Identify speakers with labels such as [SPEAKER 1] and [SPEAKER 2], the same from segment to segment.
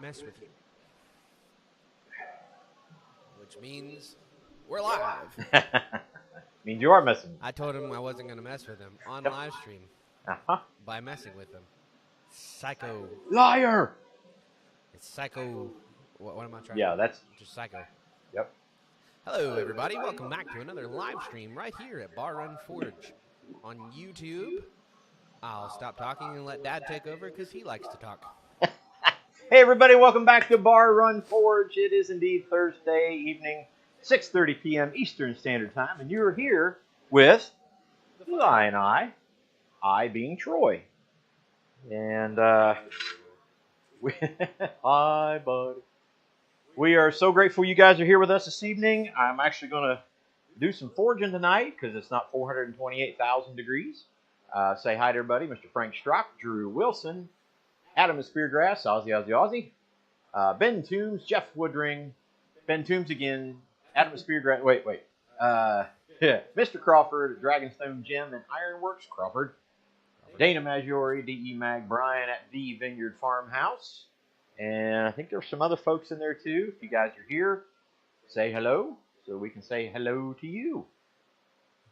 [SPEAKER 1] mess with you. Which means we're live.
[SPEAKER 2] Means you are messing.
[SPEAKER 1] I told him I wasn't going to mess with him on
[SPEAKER 2] Yep.
[SPEAKER 1] live stream
[SPEAKER 2] Uh-huh.
[SPEAKER 1] by messing with him. Psycho.
[SPEAKER 2] Liar!
[SPEAKER 1] It's psycho. What am I trying
[SPEAKER 2] Yeah,
[SPEAKER 1] to
[SPEAKER 2] that's...
[SPEAKER 1] Just psycho.
[SPEAKER 2] Yep.
[SPEAKER 1] Hello, everybody. Welcome back to another live stream right here at Bar Run Forge on YouTube. I'll stop talking and let Dad take over because he likes to talk.
[SPEAKER 2] Hey, everybody. Welcome back to Bar Run Forge. It is indeed Thursday evening, 6:30 p.m. Eastern Standard Time, and you're here with Eli and I being Troy. And, hi, buddy. We are so grateful you guys are here with us this evening. I'm actually going to do some forging tonight because it's not 428,000 degrees. Say hi to everybody. Mr. Frank Strock, Drew Wilson, Adam Speargrass, Aussie. Ben Toombs, Jeff Woodring, Ben Toombs again, Adam Speargrass. Wait. Mr. Crawford, Dragonstone Jim, and Ironworks Crawford. Dana Maggiore, D.E. Mag, Brian at the Vineyard Farmhouse. And I think there's some other folks in there too. If you guys are here, say hello so we can say hello to you.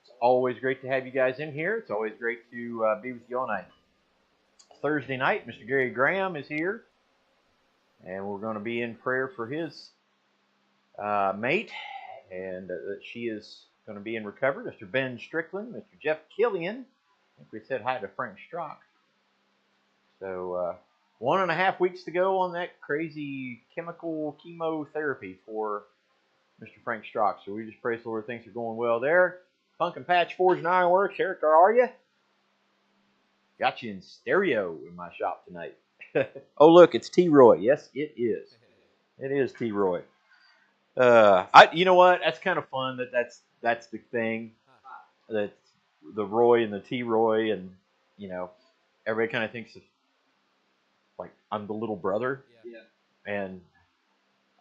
[SPEAKER 2] It's always great to have you guys in here. It's always great to be with you all night. Thursday night, Mr. Gary Graham is here. And we're going to be in prayer for his mate. And she is going to be in recovery. Mr. Ben Strickland, Mr. Jeff Killian. I think we said hi to Frank Strock. So 1.5 weeks to go on that crazy chemical chemotherapy for Mr. Frank Strock. So we just praise the Lord. Things are going well there. Pumpkin Patch Forge and Ironworks. Eric, how are you? Got you in stereo in my shop tonight. Oh, look, it's T-Roy. Yes, it is. It is T-Roy. You know what? That's kind of fun. That's the thing. That's the Roy and the T-Roy, and you know, everybody kind of thinks of like I'm the little brother, and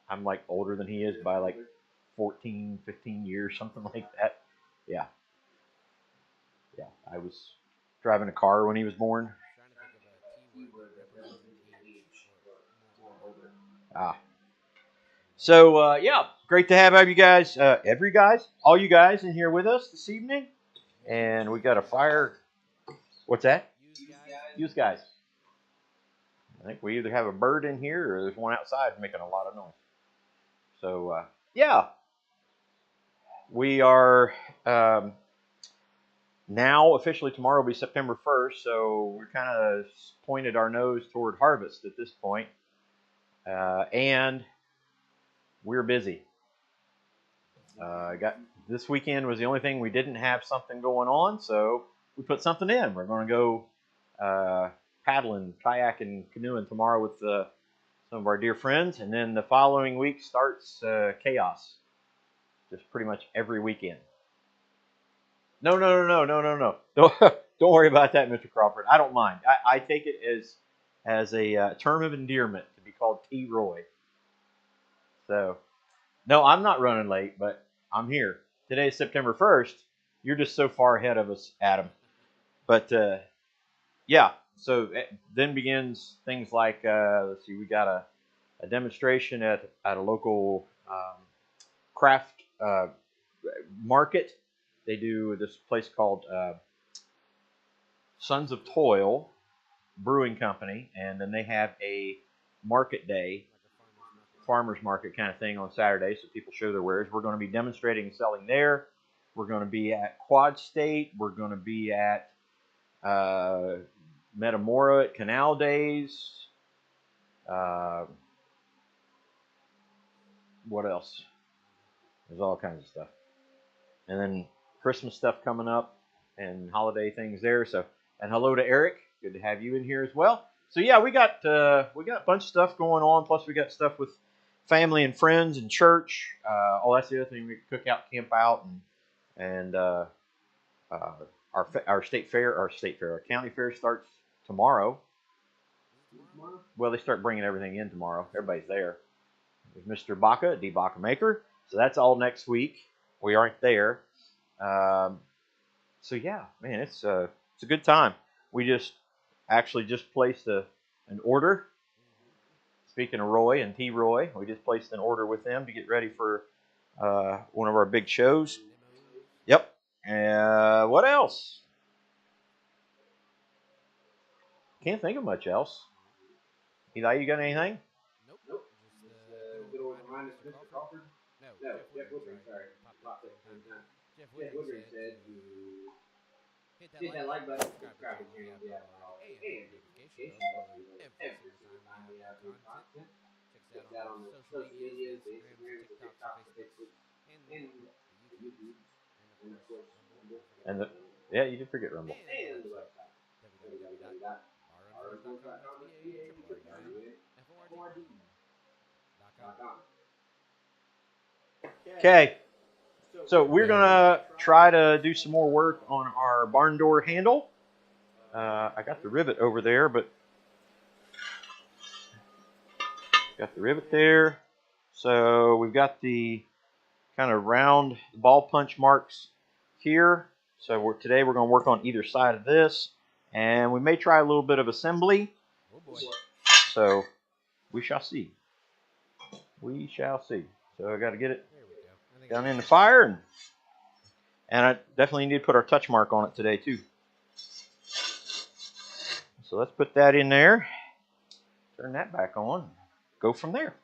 [SPEAKER 2] I'm like older than he is by like 14, 15 years, something like that. Yeah. I was driving a car when he was born. So, great to have you guys, all you guys in here with us this evening. And we got a fire. What's that? Use guys. I think we either have a bird in here or there's one outside making a lot of noise. So, we are now officially tomorrow will be September 1st. So we're kind of pointed our nose toward harvest at this point. And we're busy. This weekend was the only thing we didn't have something going on, so we put something in. We're going to go paddling, kayaking, canoeing tomorrow with some of our dear friends, and then the following week starts chaos, just pretty much every weekend. No. Don't worry about that, Mr. Crawford. I don't mind. I take it as a term of endearment to be called T-Roy. So, no, I'm not running late, but I'm here. Today is September 1st. You're just so far ahead of us, Adam. But, so then begins things like, let's see, we got a demonstration at a local craft market. They do this place called Sons of Toil Brewing Company, and then they have a market day, farmer's market kind of thing on Saturday, so people show their wares. We're going to be demonstrating and selling there. We're going to be at Quad State. We're going to be at Metamora at Canal Days. What else? There's all kinds of stuff. And then Christmas stuff coming up and holiday things there. So, and hello to Eric. Good to have you in here as well. So yeah, we got a bunch of stuff going on. Plus we got stuff with family and friends and church. Oh, that's the other thing. We cook out, camp out, and our state fair, our county fair starts tomorrow. Well, they start bringing everything in tomorrow. Everybody's there. There's Mr. Baca, D. Baca Maker. So that's all next week. We aren't there. So yeah, man, it's a good time. We just placed an order. speaking of Roy and T. Roy, we just placed an order with them to get ready for one of our big shows. Yep. What else? Can't think of much else. Eli, you got anything?
[SPEAKER 1] Nope. Just good old reminder, Mr. Crawford. No, Jeff Woodring, sorry. Popped up at the same time. Jeff Woodring said to hit that like button, subscribe to the channel, the and notification bell so you know every single time we have new content. Check us out on the social medias, the Instagrams, the TikToks, the Facebooks, and the YouTube, and of course, Rumble.
[SPEAKER 2] Yeah, you did forget Rumble.
[SPEAKER 1] And the website, www.runforge.com.
[SPEAKER 2] Okay, so we're gonna try to do some more work on our barn door handle. I got the rivet over there, but got the rivet there. So we've got the kind of round ball punch marks here. So today we're going to work on either side of this, and we may try a little bit of assembly.
[SPEAKER 1] Oh boy.
[SPEAKER 2] So we shall see. We shall see. So I got to get it down in the fire, and I definitely need to put our touch mark on it today too. So let's put that in there. Turn that back on. Go from there.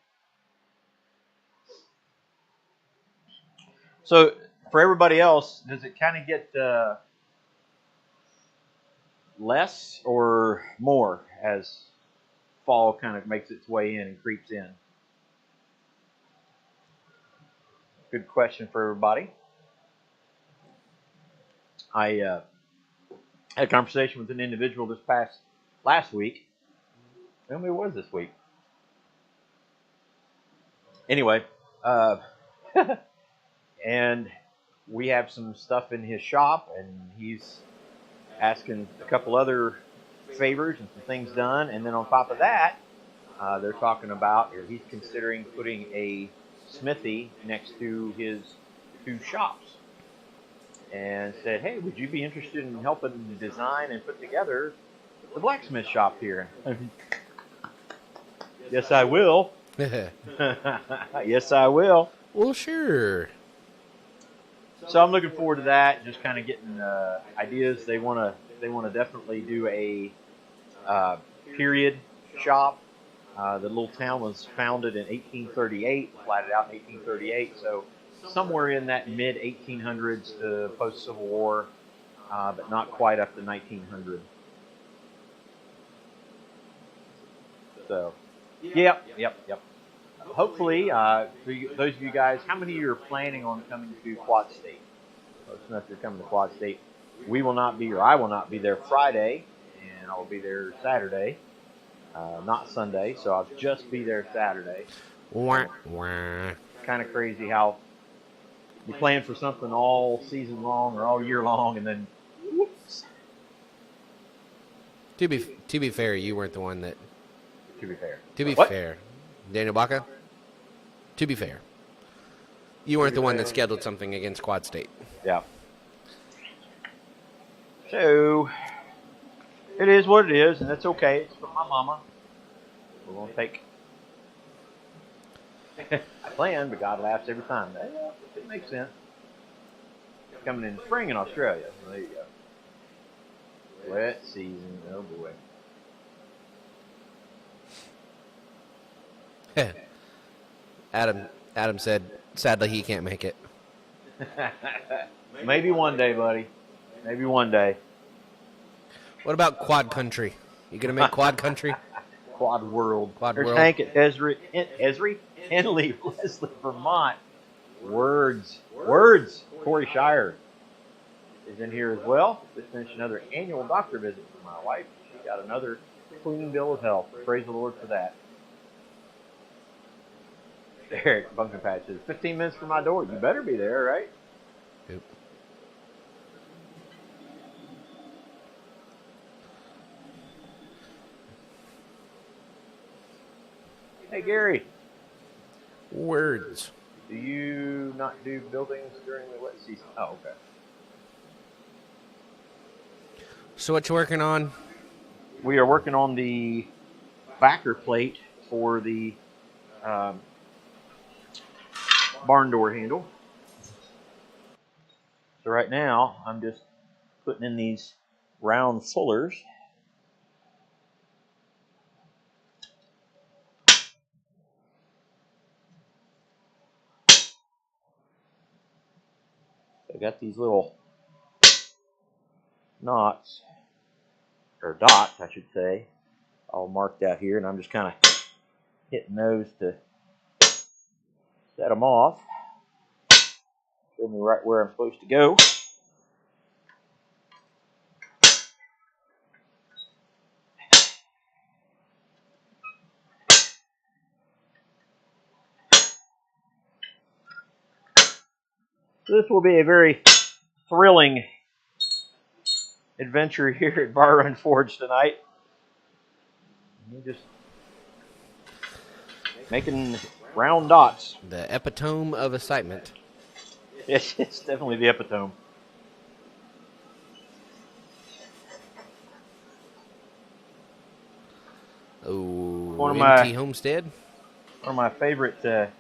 [SPEAKER 2] So for everybody else, does it kind of get less or more as fall kind of makes its way in and creeps in? Good question for everybody. I had a conversation with an individual last week. Maybe it was this week. Anyway, and we have some stuff in his shop, and he's asking a couple other favors and some things done. And then on top of that, they're talking about, or he's considering putting a smithy next to his two shops. And said, hey, would you be interested in helping design and put together the blacksmith shop here? Yes, I will. Yes, I will.
[SPEAKER 1] Well, sure.
[SPEAKER 2] So I'm looking forward to that. Just kind of getting ideas. They want to definitely do a period shop. The little town was founded in 1838, platted out in 1838. So somewhere in that mid 1800s to post Civil War, but not quite up to 1900. So, yep. Hopefully, for those of you guys, how many of you are planning on coming to Quad State? Most enough you're coming to Quad State. We will not be, or I will not be there Friday, and I will be there Saturday, not Sunday. So I'll just be there Saturday.
[SPEAKER 1] Wah, wah.
[SPEAKER 2] Kind of crazy how you plan for something all season long or all year long, and then whoops.
[SPEAKER 1] To be fair, you weren't the one that.
[SPEAKER 2] To be fair.
[SPEAKER 1] To be
[SPEAKER 2] What?
[SPEAKER 1] fair, Daniel Baca. To be fair, you weren't the one that scheduled something against Quad State.
[SPEAKER 2] Yeah. So it is what it is, and that's okay. It's for my mama. We're gonna take. I planned, but God laughs every time. Yeah, it makes sense. It's coming in spring in Australia. Well, there you go. Wet season. Oh boy.
[SPEAKER 1] Adam said, sadly, he can't make it.
[SPEAKER 2] Maybe one day, buddy. Maybe one day.
[SPEAKER 1] What about Quad Country? You gonna make Quad Country?
[SPEAKER 2] Quad World. There's
[SPEAKER 1] World.
[SPEAKER 2] Hank at Henley, Leslie, Vermont. Words. Corey Shire is in here as well. Just finished another annual doctor visit for my wife. She got another clean bill of health. Praise the Lord for that. Eric, Bunkin Patches. 15 minutes from my door. You better be there, right?
[SPEAKER 1] Yep.
[SPEAKER 2] Hey, Gary.
[SPEAKER 1] Words.
[SPEAKER 2] Do you not do buildings during the wet season? Oh, okay.
[SPEAKER 1] So what you working on?
[SPEAKER 2] We are working on the backer plate for the barn door handle. So right now, I'm just putting in these round fullers. I got these little knots, or dots, I should say, all marked out here, and I'm just kind of hitting those to set them off. Show me right where I'm supposed to go. This will be a very thrilling adventure here at Bar Run Forge tonight. Just making round dots.
[SPEAKER 1] The epitome of excitement.
[SPEAKER 2] It's definitely the epitome.
[SPEAKER 1] Oh, MT Homestead.
[SPEAKER 2] One of my favorite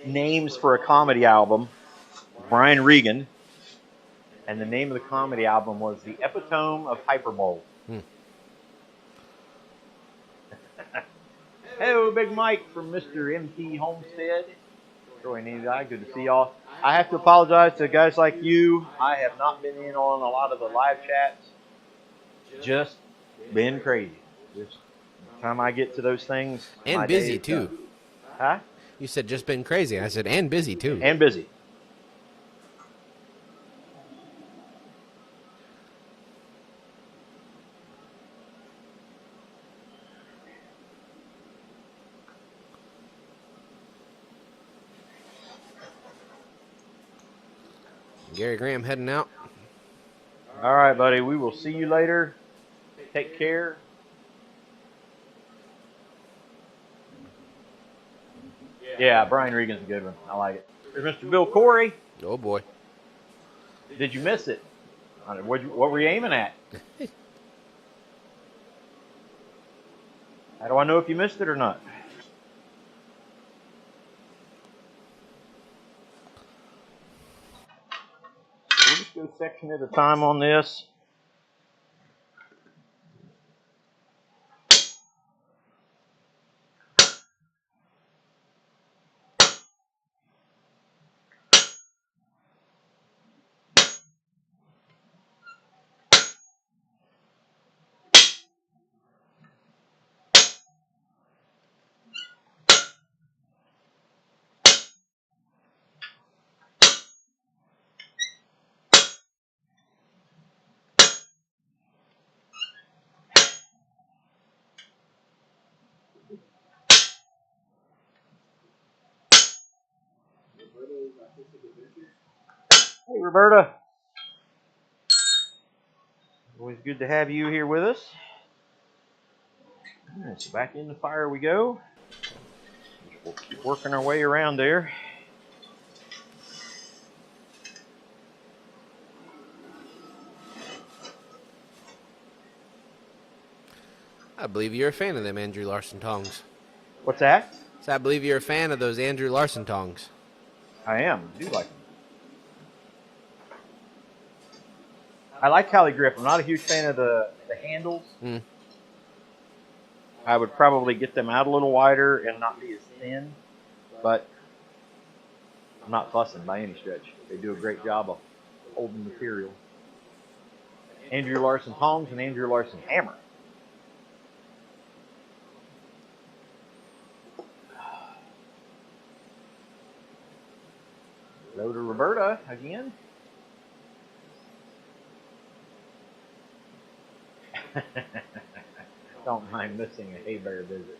[SPEAKER 2] names for a comedy album, Brian Regan, and the name of the comedy album was The Epitome of Hyperbole. Hello, Big Mike from Mr. MT Homestead. Troy and Eli, good to see y'all. I have to apologize to guys like you. I have not been in on a lot of the live chats. Just been crazy. Just the time I get to those things.
[SPEAKER 1] And busy, too.
[SPEAKER 2] Huh?
[SPEAKER 1] You said just been crazy. I said, and busy, too.
[SPEAKER 2] And busy.
[SPEAKER 1] Gary Graham heading out.
[SPEAKER 2] All right, buddy. We will see you later. Take care. Yeah, Brian Regan's a good one. I like it. There's Mr. Bill Corey.
[SPEAKER 1] Oh, boy.
[SPEAKER 2] Did you miss it? What were you aiming at? How do I know if you missed it or not? We'll just go section at a time on this. Hey, Roberta. Always good to have you here with us. All right, so back in the fire we go. We'll keep working our way around there.
[SPEAKER 1] I believe you're a fan of them Andrew Larson tongs.
[SPEAKER 2] What's that?
[SPEAKER 1] So I believe you're a fan of those Andrew Larson tongs.
[SPEAKER 2] I am. I do like them. I like how they grip. I'm not a huge fan of the handles. I would probably get them out a little wider and not be as thin, but I'm not fussing by any stretch. They do a great job of holding material. Andrew Larson tongs and Andrew Larson hammer. Go to Roberta again. Don't mind missing a hay bear visit.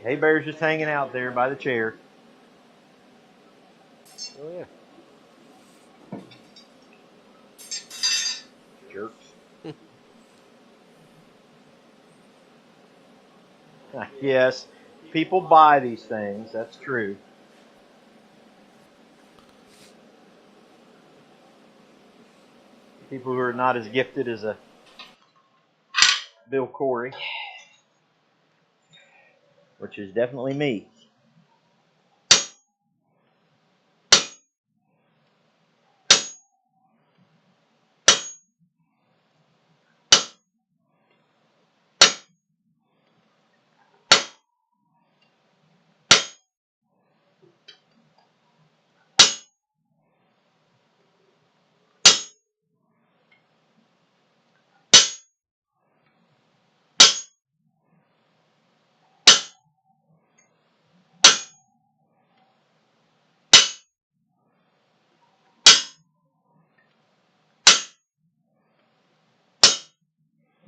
[SPEAKER 2] Hay bear's just hanging out there by the chair.
[SPEAKER 1] Oh, yeah.
[SPEAKER 2] Jerks. Yes, people buy these things. That's true. People who are not as gifted as a Bill Corey, which is definitely me.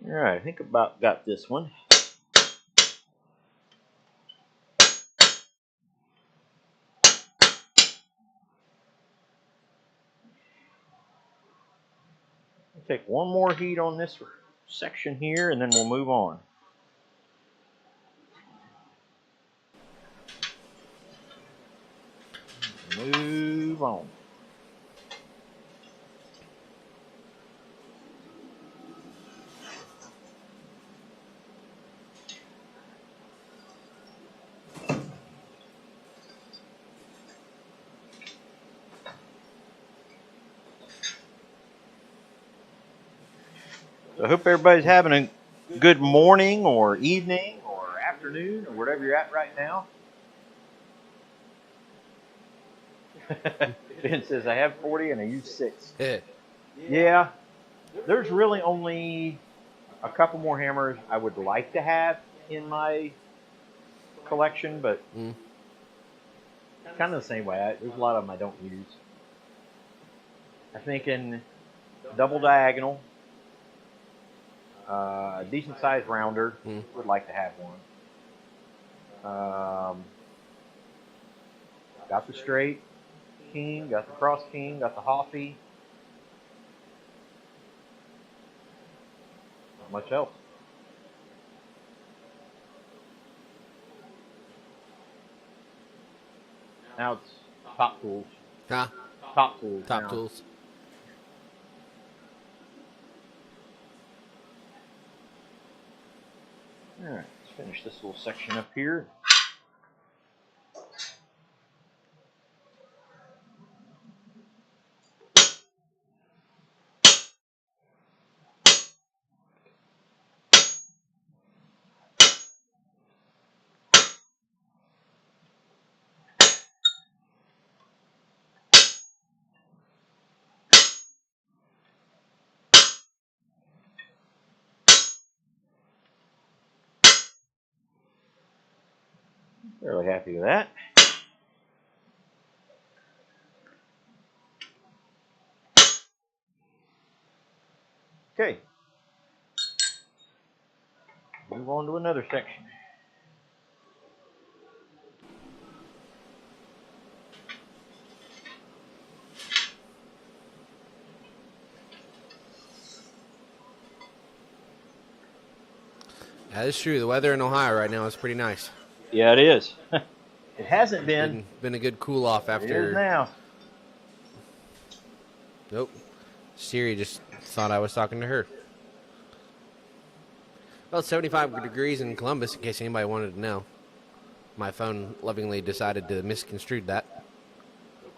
[SPEAKER 2] All right, I think about got this one. I'll take one more heat on this section here, and then we'll move on. Move on. So I hope everybody's having a good morning or evening or afternoon or whatever you're at right now. Ben says, I have 40 and I use 6. Yeah, there's really only a couple more hammers I would like to have in my collection, but kind of the same way. There's a lot of them I don't use. I think in double diagonal, a decent sized rounder, would like to have one. Got the straight king, got the cross king, got the Hoffy. Not much else. Now it's top tools.
[SPEAKER 3] Huh?
[SPEAKER 2] Top tools.
[SPEAKER 3] Top tools.
[SPEAKER 2] All right, let's finish this little section up here. Fairly happy with that. Okay. Move on to another section.
[SPEAKER 3] That is true. The weather in Ohio right now is pretty nice.
[SPEAKER 2] Yeah, it is. It hasn't been.
[SPEAKER 3] Been a good cool off after.
[SPEAKER 2] It is now.
[SPEAKER 3] Nope. Siri just thought I was talking to her. Well, it's 75 degrees in Columbus, in case anybody wanted to know. My phone lovingly decided to misconstrue that.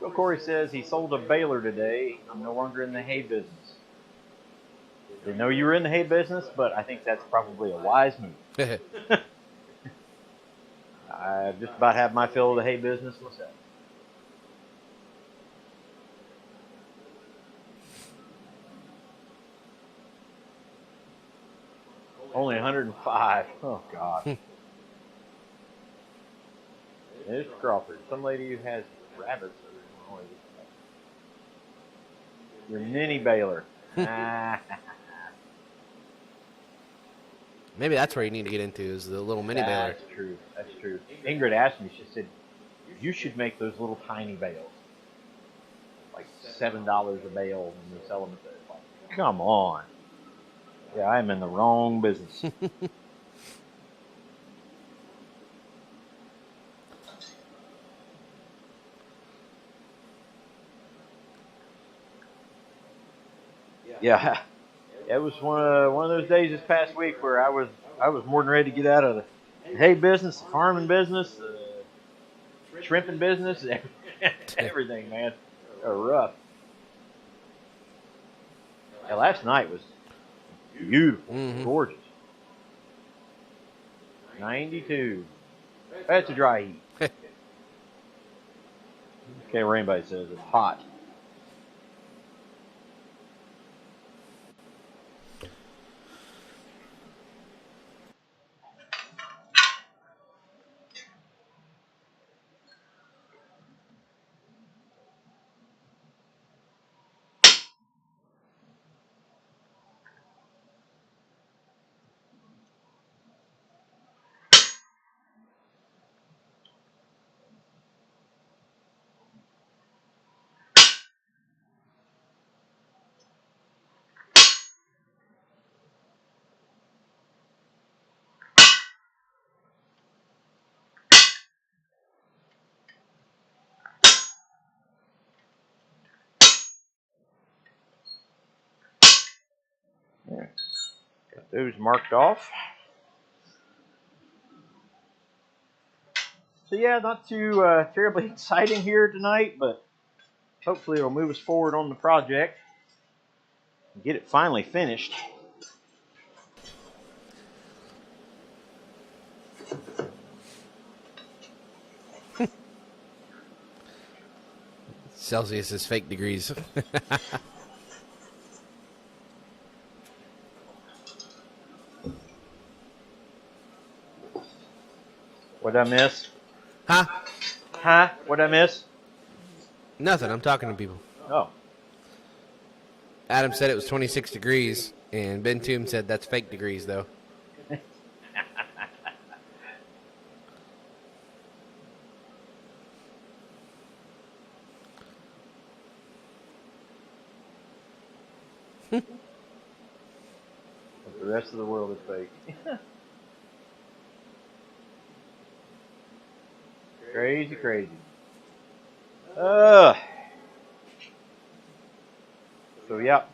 [SPEAKER 2] Bill Corey says he sold a baler today. I'm no longer in the hay business. Didn't know you were in the hay business, but I think that's probably a wise move. I've just about had my fill of the hay business myself. Only 105. Oh, God. There's Crawford. Some lady who has rabbits. Your mini baler.
[SPEAKER 3] Maybe that's where you need to get into, is the little mini baler.
[SPEAKER 2] That's true. That's true. Ingrid asked me, she said, you should make those little tiny bales. Like $7 a bale when you sell them at the, like, come on. Yeah, I'm in the wrong business. Yeah, It was one of those days this past week where I was more than ready to get out of the hay business, the farming business, the shrimping business, everything, man. Rough. Yeah, last night was beautiful, gorgeous. 92. That's a dry heat. Okay, where anybody says it's hot. Yeah. Got those marked off. So yeah, not too terribly exciting here tonight, but hopefully it'll move us forward on the project and get it finally finished.
[SPEAKER 3] Celsius is fake degrees.
[SPEAKER 2] What'd I miss?
[SPEAKER 3] Huh?
[SPEAKER 2] What'd I miss?
[SPEAKER 3] Nothing. I'm talking to people.
[SPEAKER 2] Oh.
[SPEAKER 3] Adam said it was 26 degrees, and Ben Toom said that's fake degrees, though.
[SPEAKER 2] The rest of the world is fake. Crazy, crazy. So yeah,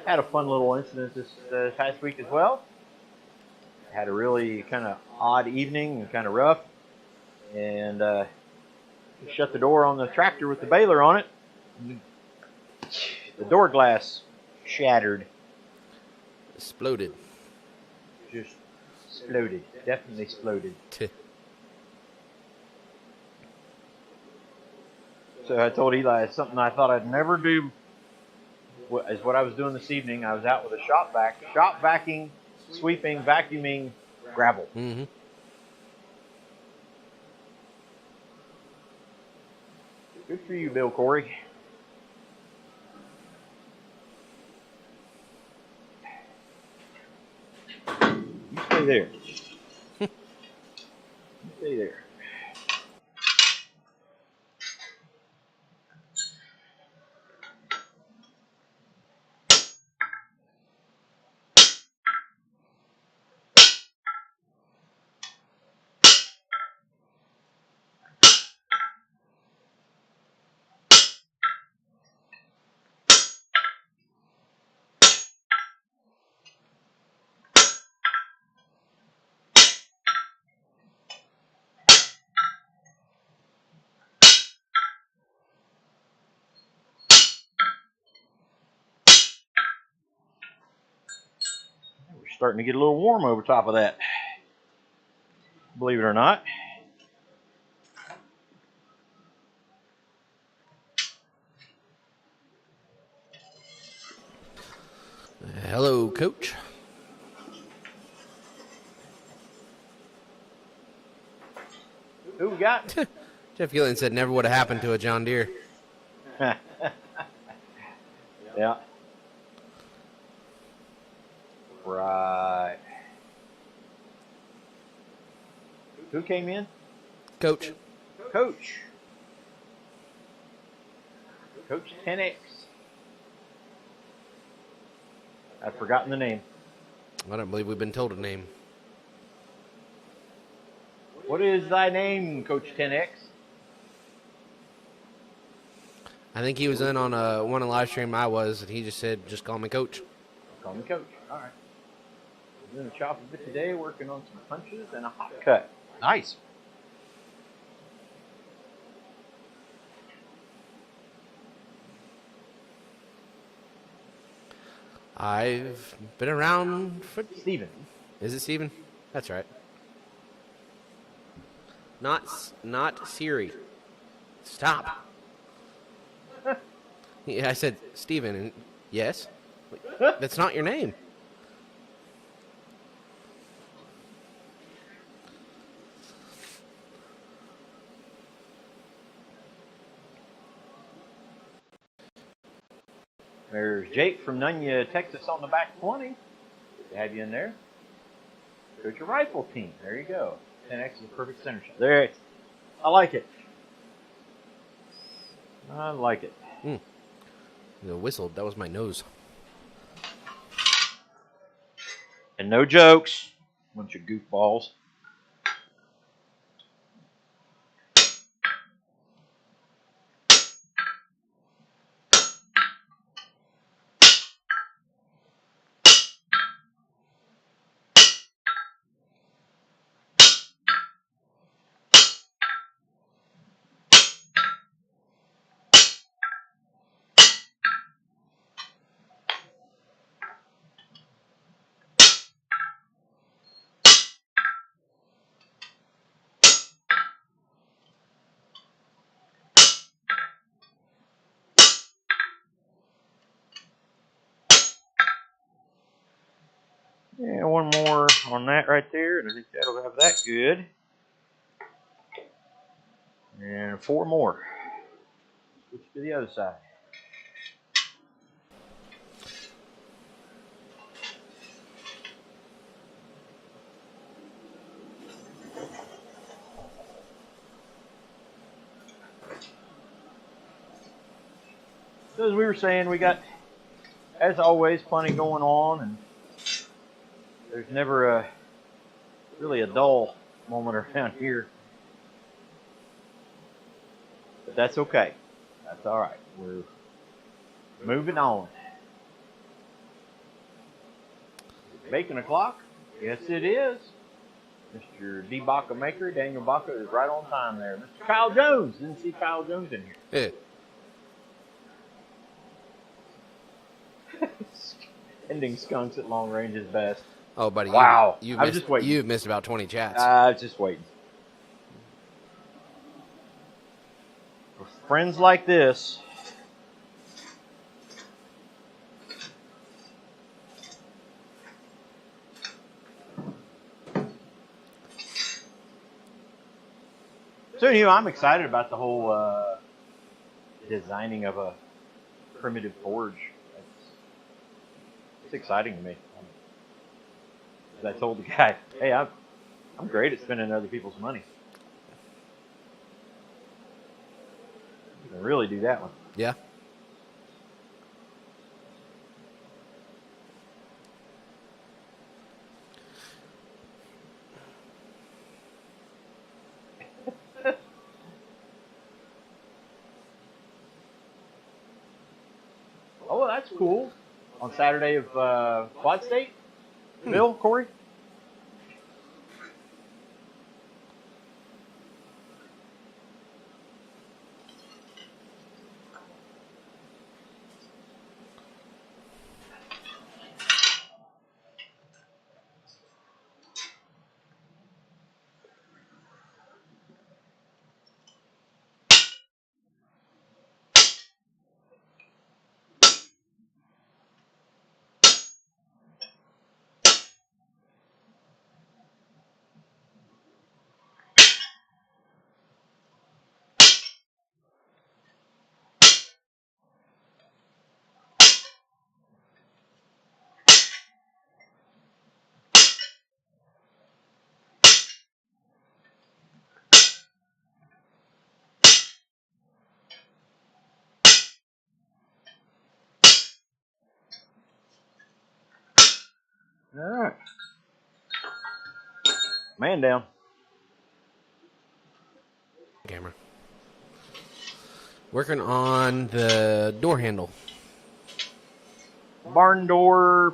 [SPEAKER 2] had a fun little incident this past week as well. Had a really kind of odd evening and kind of rough, and shut the door on the tractor with the baler on it. The door glass shattered.
[SPEAKER 3] Exploded.
[SPEAKER 2] Just exploded. Definitely exploded. So I told Eli it's something I thought I'd never do. Is what I was doing this evening. I was out with a shop vacuuming, sweeping, vacuuming gravel.
[SPEAKER 3] Mm-hmm.
[SPEAKER 2] Good for you, Bill Corey. You stay there. You stay there. We're starting to get a little warm over top of that. Believe it or not.
[SPEAKER 3] Hello, Coach.
[SPEAKER 2] Who we got?
[SPEAKER 3] Jeff Gillian said never would have happened to a John Deere.
[SPEAKER 2] Yeah. Right. Who came in?
[SPEAKER 3] Coach.
[SPEAKER 2] Coach 10X. I've forgotten the name.
[SPEAKER 3] I don't believe we've been told a name.
[SPEAKER 2] What is thy name, Coach 10X?
[SPEAKER 3] I think he was in on one of the live stream I was, and he just said, just call me Coach.
[SPEAKER 2] Call me Coach. All right. We're doing a chop a bit today, working on some punches and a hot cut. Nice.
[SPEAKER 3] I've been around for...
[SPEAKER 2] Steven.
[SPEAKER 3] Is it Steven? That's right. Not Siri. Stop. Yeah, I said Steven, and yes. That's not your name.
[SPEAKER 2] There's Jake from Nunya, Texas on the back 20. Good to have you in there. Coach your rifle team. There you go. 10X is a perfect center shot. There. I like it. I like it.
[SPEAKER 3] You know, whistled. That was my nose.
[SPEAKER 2] And no jokes. Bunch of goofballs. Yeah, one more on that right there, and I think that'll have that good. And 4 more. Switch to the other side. So as we were saying, we got, as always, plenty going on, and there's never really a dull moment around here. But that's okay. That's all right. We're moving on. Bacon o'clock? Yes, it is. Mr. D. Baca Maker, Daniel Baca, is right on time there. Mr. Kyle Jones. Didn't see Kyle Jones in here.
[SPEAKER 3] Yeah.
[SPEAKER 2] Ending skunks at long range is best.
[SPEAKER 3] Oh, buddy.
[SPEAKER 2] Wow.
[SPEAKER 3] I was just waiting. You've missed about 20 chats.
[SPEAKER 2] I was just waiting. For friends like this. So anyway, I'm excited about the whole designing of a primitive forge. It's exciting to me. As I told the guy, hey, I'm great at spending other people's money. You can really do that one.
[SPEAKER 3] Yeah.
[SPEAKER 2] Oh, well, that's cool. On Saturday of Quad State? Bill, Corey? All right. Man down.
[SPEAKER 3] Camera. Working on the door handle.
[SPEAKER 2] Barn door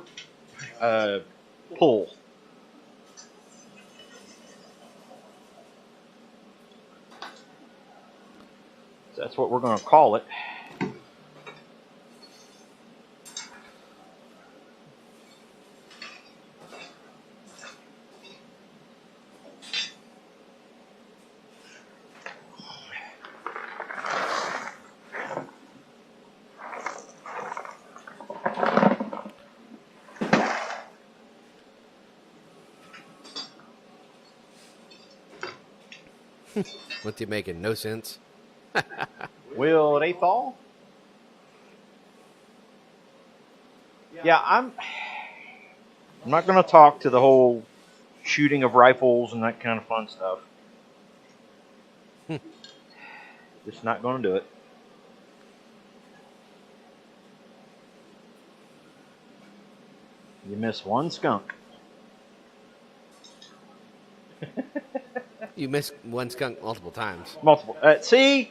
[SPEAKER 2] pull. So that's what we're going to call it.
[SPEAKER 3] What's he making? No sense.
[SPEAKER 2] Will they thaw? Yeah, I'm not going to talk to the whole shooting of rifles and that kind of fun stuff. Just not going to do it. You miss one skunk.
[SPEAKER 3] You missed one skunk multiple times.
[SPEAKER 2] Multiple. See?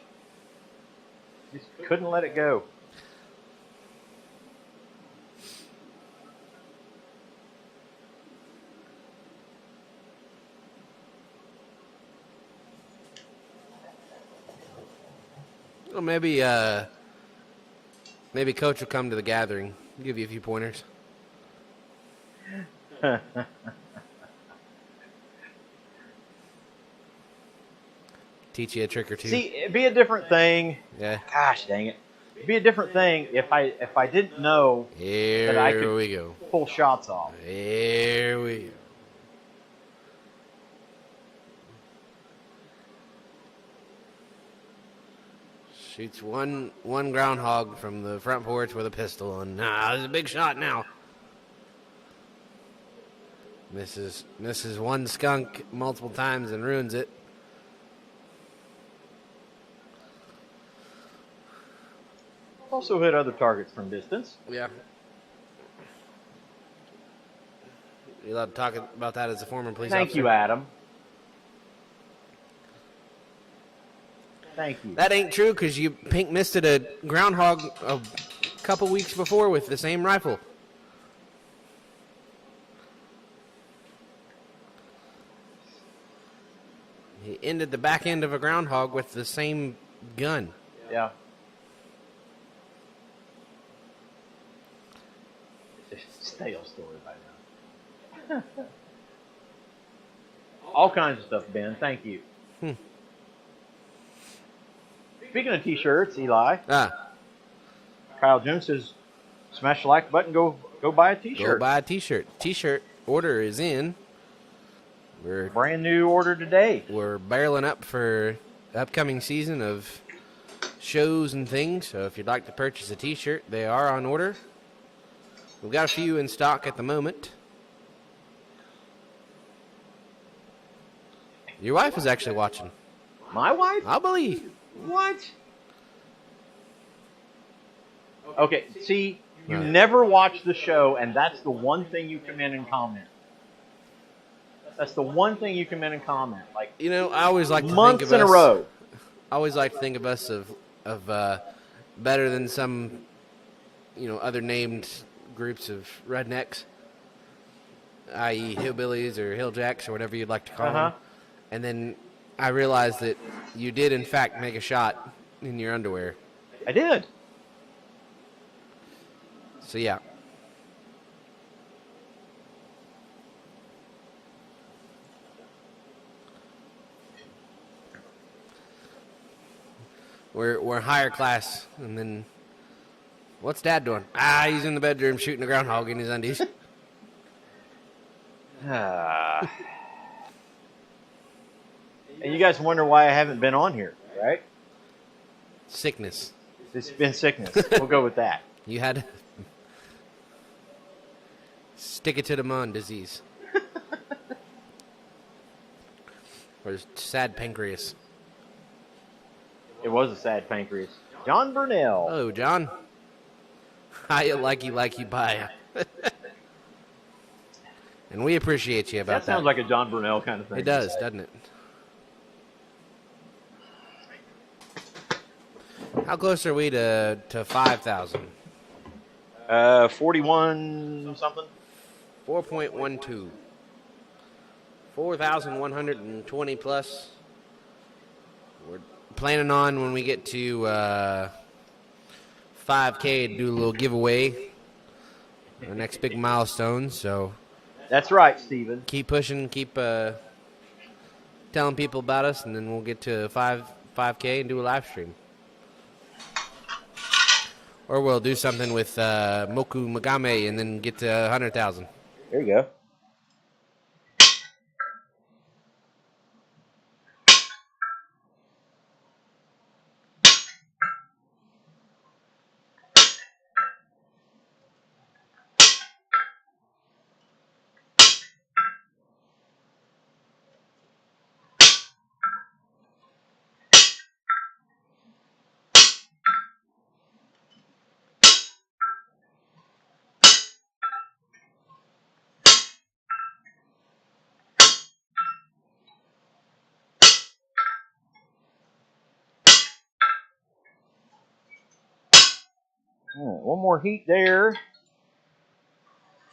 [SPEAKER 2] Just couldn't let it go.
[SPEAKER 3] Well, maybe Coach will come to the gathering. Give you a few pointers. Teach you a trick or two.
[SPEAKER 2] See, it'd be a different thing.
[SPEAKER 3] Yeah.
[SPEAKER 2] Gosh dang it. It'd be a different thing if I didn't know
[SPEAKER 3] Here
[SPEAKER 2] that I could
[SPEAKER 3] we go.
[SPEAKER 2] pull shots off.
[SPEAKER 3] Here we go. Shoots one groundhog from the front porch with a pistol on. Nah, this is a big shot now. Misses one skunk multiple times and ruins it.
[SPEAKER 2] Also hit other targets from distance.
[SPEAKER 3] Yeah. You allowed to talk about that as a former police officer?
[SPEAKER 2] Thank you, Adam. Thank you.
[SPEAKER 3] That ain't true because you pink misted a groundhog a couple weeks before with the same rifle. He ended the back end of a groundhog with the same gun.
[SPEAKER 2] Yeah. It's a stale story by now. All kinds of stuff, Ben. Thank you. Speaking of t-shirts, Eli. Kyle Jones says, smash the like button, go buy a t-shirt.
[SPEAKER 3] Go buy a t-shirt. T-shirt order is in. We're
[SPEAKER 2] brand new order today.
[SPEAKER 3] We're barreling up for upcoming season of shows and things. So if you'd like to purchase a t-shirt, they are on order. We've got a few in stock at the moment. Your wife is actually watching.
[SPEAKER 2] My wife?
[SPEAKER 3] I believe.
[SPEAKER 2] What? Okay, see, you never watch the show, and that's the one thing you come in and comment. That's the one thing you come in and comment. Like,
[SPEAKER 3] you know, I always like to
[SPEAKER 2] months
[SPEAKER 3] think of
[SPEAKER 2] in
[SPEAKER 3] us,
[SPEAKER 2] a row.
[SPEAKER 3] I always like to think of us of better than some, other named groups of rednecks, i.e. hillbillies or hilljacks or whatever you'd like to call them. And then I realized that you did, in fact, make a shot in your underwear.
[SPEAKER 2] I did.
[SPEAKER 3] So, yeah. We're higher class, and then what's Dad doing? He's in the bedroom shooting a groundhog in his undies.
[SPEAKER 2] And you guys wonder why I haven't been on here, right?
[SPEAKER 3] Sickness.
[SPEAKER 2] It's been sickness. We'll go with that.
[SPEAKER 3] You had stick it to the man disease. Or sad pancreas.
[SPEAKER 2] It was a sad pancreas. John Burnell.
[SPEAKER 3] Hello, John. How you like you bye. And we appreciate you about that.
[SPEAKER 2] That sounds like a John Burnell kind of thing.
[SPEAKER 3] It does, doesn't it? How close are we to 5,000?
[SPEAKER 2] 41 something.
[SPEAKER 3] 4.12. 4,120 plus. We're planning on when we get to 5K to do a little giveaway. Our next big milestone. So
[SPEAKER 2] That's right, Steven.
[SPEAKER 3] keep pushing, keep telling people about us, and then we'll get to 5K and do a live stream. Or we'll do something with Moku Magame and then get to 100,000.
[SPEAKER 2] There you go. All right, one more heat there.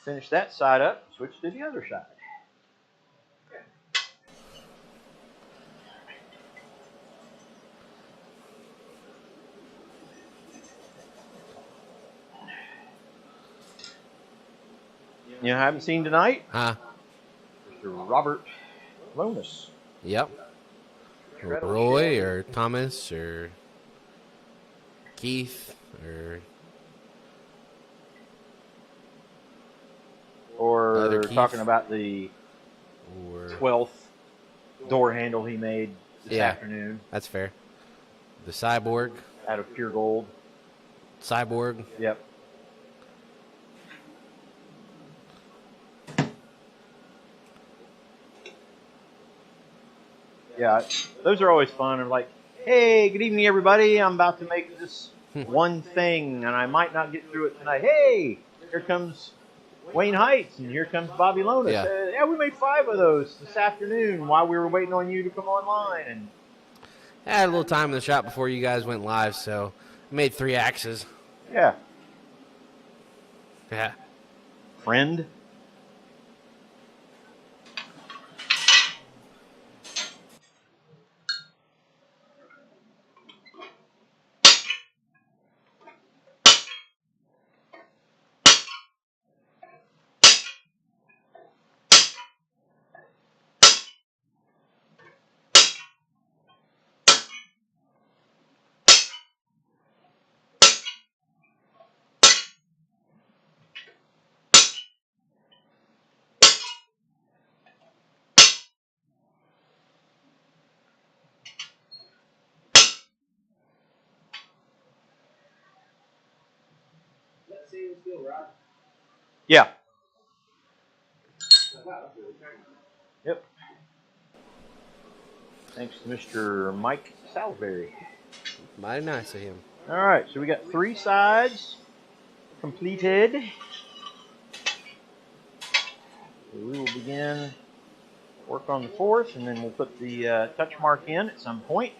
[SPEAKER 2] Finish that side up. Switch to the other side. You know, I haven't seen tonight?
[SPEAKER 3] Huh?
[SPEAKER 2] Mr. Robert Lomas.
[SPEAKER 3] Yep. Roy or Thomas or Keith
[SPEAKER 2] or
[SPEAKER 3] Keith.
[SPEAKER 2] talking about the 12th door handle he made this afternoon.
[SPEAKER 3] That's fair. The Cyborg.
[SPEAKER 2] Out of pure gold.
[SPEAKER 3] Cyborg.
[SPEAKER 2] Yep. Yeah, those are always fun. I'm like, hey, good evening, everybody. I'm about to make this one thing, and I might not get through it tonight. Hey, here comes Wayne Heights, and here comes Bobby Lonas.
[SPEAKER 3] Yeah.
[SPEAKER 2] We made 5 of those this afternoon while we were waiting on you to come online. And
[SPEAKER 3] I had a little time in the shop before you guys went live, so I made 3 axes.
[SPEAKER 2] yeah,
[SPEAKER 3] Yeah.
[SPEAKER 2] friend. Yeah. Yep. Thanks to Mr. Mike Salisbury.
[SPEAKER 3] Mighty nice of him.
[SPEAKER 2] All right, so we got 3 sides completed. So we will begin work on the 4th, and then we'll put the touch mark in at some point.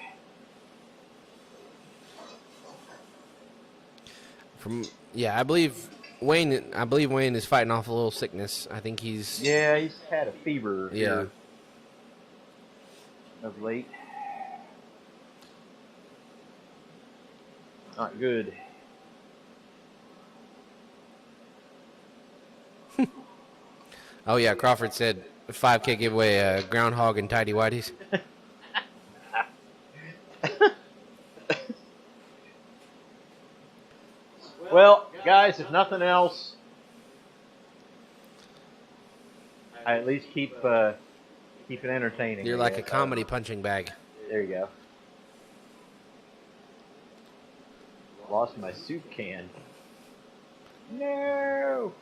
[SPEAKER 3] I believe Wayne is fighting off a little sickness. I think he's
[SPEAKER 2] he's had a fever
[SPEAKER 3] Yeah.
[SPEAKER 2] of late. Not good.
[SPEAKER 3] Oh yeah, Crawford said 5K giveaway, groundhog and tidy whities.
[SPEAKER 2] Well, guys, if nothing else, I at least keep it entertaining.
[SPEAKER 3] You're like a comedy punching bag.
[SPEAKER 2] There you go. Lost my soup can. No.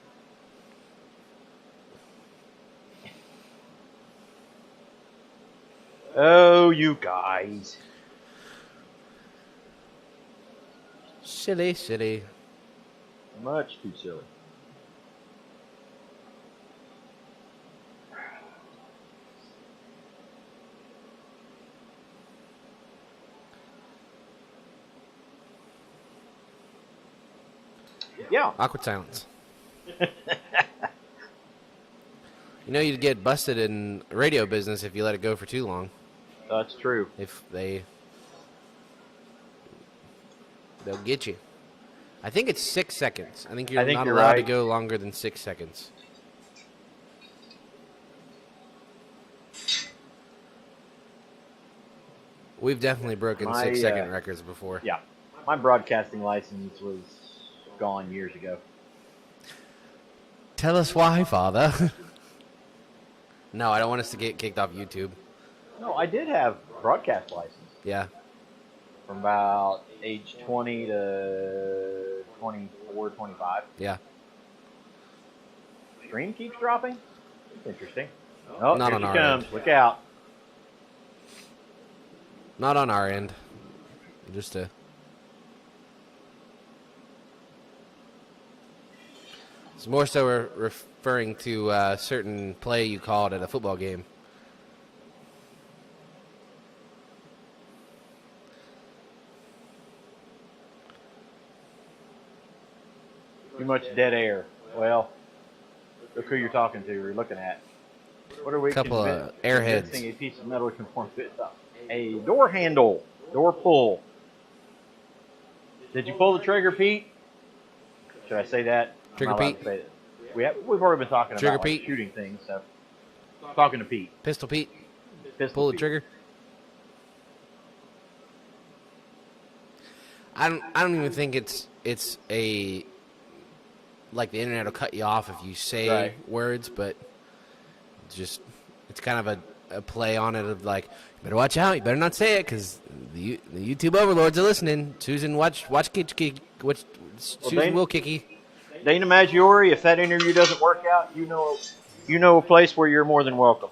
[SPEAKER 2] Oh, you guys.
[SPEAKER 3] Silly.
[SPEAKER 2] Much too silly. Yeah.
[SPEAKER 3] Awkward silence. you'd get busted in radio business if you let it go for too long.
[SPEAKER 2] That's true.
[SPEAKER 3] They'll get you. I think it's 6 seconds. I think you're not
[SPEAKER 2] you're
[SPEAKER 3] allowed
[SPEAKER 2] right.
[SPEAKER 3] to go longer than 6 seconds. We've definitely broken 6-second records before.
[SPEAKER 2] Yeah. My broadcasting license was gone years ago.
[SPEAKER 3] Tell us why, Father. No, I don't want us to get kicked off YouTube.
[SPEAKER 2] No, I did have broadcast license.
[SPEAKER 3] Yeah.
[SPEAKER 2] From about age 20 to 24, 25.
[SPEAKER 3] Yeah.
[SPEAKER 2] Stream keeps dropping? Interesting. Oh,
[SPEAKER 3] Not
[SPEAKER 2] here
[SPEAKER 3] on
[SPEAKER 2] she
[SPEAKER 3] our
[SPEAKER 2] comes.
[SPEAKER 3] end.
[SPEAKER 2] Look out.
[SPEAKER 3] Not on our end. Just a... It's more so referring to a certain play you called at a football game.
[SPEAKER 2] Too much dead air. Well, look who you're talking to or looking at. What are we
[SPEAKER 3] Couple of airheads.
[SPEAKER 2] A piece of metal can form a door handle. Door pull. Did you pull the trigger, Pete? Should I say that?
[SPEAKER 3] Trigger Pete?
[SPEAKER 2] Say that. We've already been talking
[SPEAKER 3] Trigger
[SPEAKER 2] about
[SPEAKER 3] Pete?
[SPEAKER 2] shooting things, so talking to Pete.
[SPEAKER 3] Pistol Pete?
[SPEAKER 2] Pistol
[SPEAKER 3] Pull the
[SPEAKER 2] Pete.
[SPEAKER 3] trigger? I don't even think it's a... Like the internet will cut you off if you say words, but it's kind of a play on it of like, you better watch out, you better not say it because the YouTube overlords are listening. Susan, watch Susan will kicky.
[SPEAKER 2] Dana Maggiore, if that interview doesn't work out, you know a place where you're more than welcome.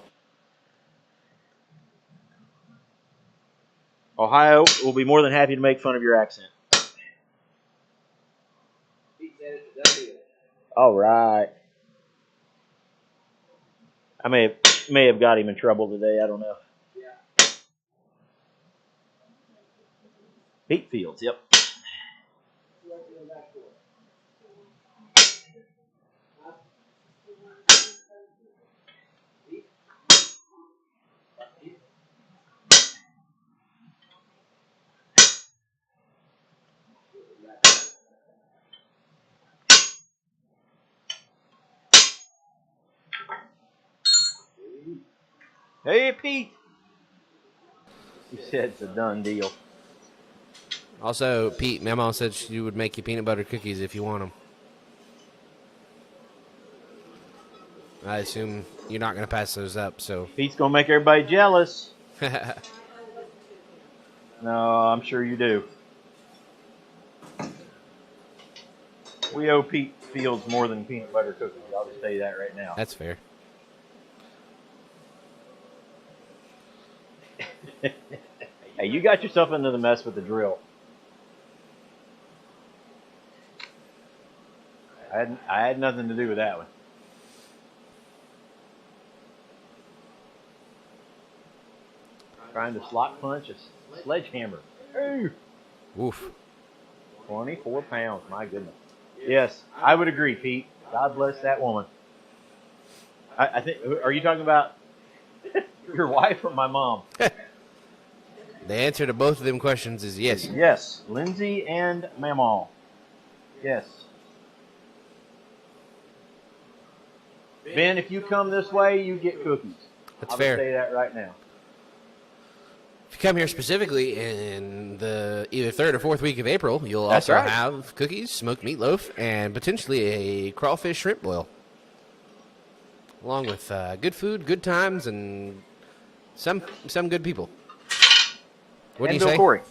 [SPEAKER 2] Ohio will be more than happy to make fun of your accent. All right. I may have got him in trouble today. I don't know. Pete Fields. Yep. Hey, Pete. He said it's a done deal.
[SPEAKER 3] Also, Pete, my mom said she would make you peanut butter cookies if you want them. I assume you're not going to pass those up, so...
[SPEAKER 2] Pete's going to make everybody jealous. No, I'm sure you do. We owe Pete Fields more than peanut butter cookies. I'll just tell you that right now.
[SPEAKER 3] That's fair.
[SPEAKER 2] Hey, you got yourself into the mess with the drill. I had nothing to do with that one. Trying to slot punch a sledgehammer. Hey.
[SPEAKER 3] Oof.
[SPEAKER 2] 24 pounds, my goodness. Yes, I would agree, Pete. God bless that woman. I think. Are you talking about your wife or my mom?
[SPEAKER 3] The answer to both of them questions is yes.
[SPEAKER 2] Yes, Lindsay and Mamaw. Yes. Ben, if you come this way, you get cookies.
[SPEAKER 3] That's
[SPEAKER 2] I'll
[SPEAKER 3] fair.
[SPEAKER 2] Just say that right now.
[SPEAKER 3] If you come here specifically in the either third or fourth week of April, you'll
[SPEAKER 2] That's
[SPEAKER 3] also
[SPEAKER 2] right.
[SPEAKER 3] have cookies, smoked meatloaf, and potentially a crawfish shrimp boil. Along with good food, good times, and some good people. What do
[SPEAKER 2] And
[SPEAKER 3] you
[SPEAKER 2] Bill
[SPEAKER 3] say?
[SPEAKER 2] Corey.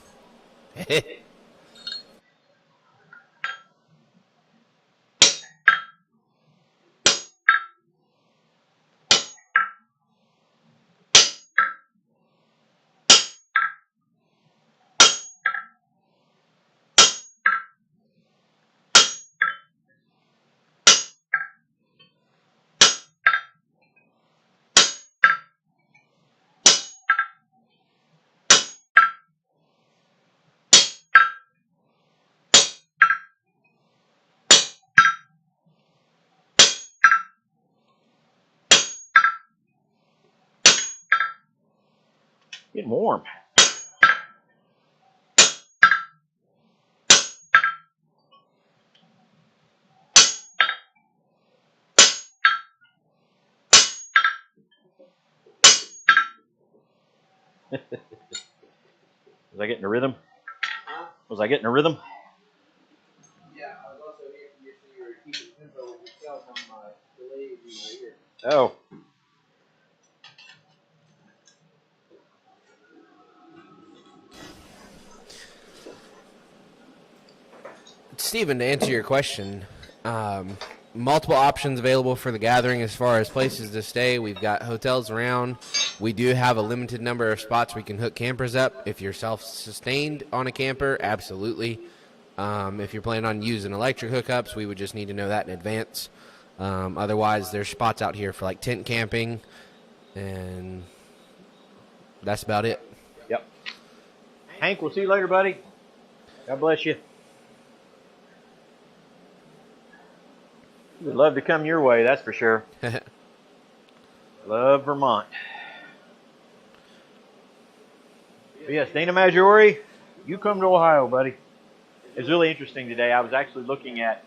[SPEAKER 2] Getting warm. Was I getting a rhythm?
[SPEAKER 1] Huh?
[SPEAKER 2] Was I getting a rhythm?
[SPEAKER 1] Yeah, I was also here so you were keeping tempo with yourself on my delays in my ear.
[SPEAKER 2] Oh.
[SPEAKER 3] Steven, to answer your question, multiple options available for the gathering as far as places to stay. We've got hotels around. We do have a limited number of spots we can hook campers up. If you're self-sustained on a camper, absolutely. If you're planning on using electric hookups, we would just need to know that in advance. Otherwise, there's spots out here for like tent camping, and that's about it.
[SPEAKER 2] Yep. Hank, we'll see you later, buddy. God bless you. We'd love to come your way, that's for sure. Love Vermont. But yes, Dana Maggiore, you come to Ohio, buddy. It's really interesting today. I was actually looking at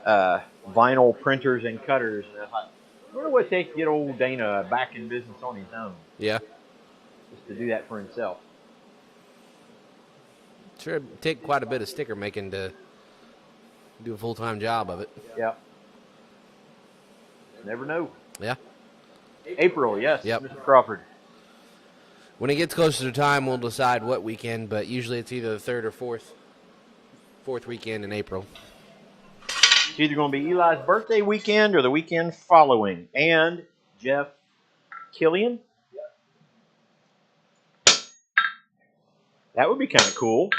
[SPEAKER 2] vinyl printers and cutters, and I thought, I wonder what it takes to get old Dana back in business on his own.
[SPEAKER 3] Yeah.
[SPEAKER 2] Just to do that for himself.
[SPEAKER 3] Sure, it'd take quite a bit of sticker making to do a full-time job of it.
[SPEAKER 2] Yeah. Never know.
[SPEAKER 3] Yeah.
[SPEAKER 2] April, yes,
[SPEAKER 3] Yep.
[SPEAKER 2] Mr. Crawford.
[SPEAKER 3] When it gets closer to time, we'll decide what weekend, but usually it's either the third or fourth weekend in April.
[SPEAKER 2] It's either going to be Eli's birthday weekend or the weekend following. And Jeff Killian? That would be kind of cool.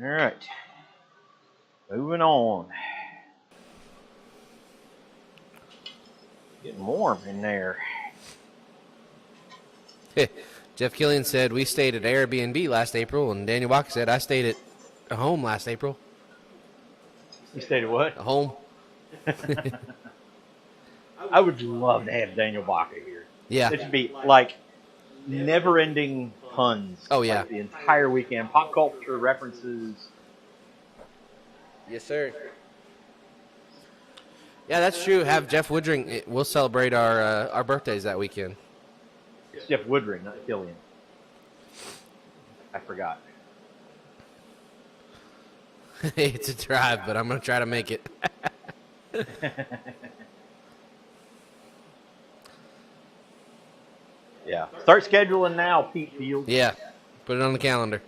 [SPEAKER 2] All right. Moving on. Getting warm in there.
[SPEAKER 3] Jeff Killian said, we stayed at Airbnb last April, and Daniel Walker said, I stayed at a home last April.
[SPEAKER 2] You stayed at what?
[SPEAKER 3] A home.
[SPEAKER 2] I would love to have Daniel Baca here.
[SPEAKER 3] Yeah.
[SPEAKER 2] It should be like never-ending puns.
[SPEAKER 3] Oh, yeah.
[SPEAKER 2] Like the entire weekend. Pop culture references.
[SPEAKER 3] Yes, sir. Yeah, that's true. Have Jeff Woodring. We'll celebrate our birthdays that weekend.
[SPEAKER 2] It's Jeff Woodring, not Killian. I forgot.
[SPEAKER 3] It's a drive, but I'm going to try to make it.
[SPEAKER 2] Yeah. Start scheduling now, Pete Field.
[SPEAKER 3] Yeah. Put it on the calendar.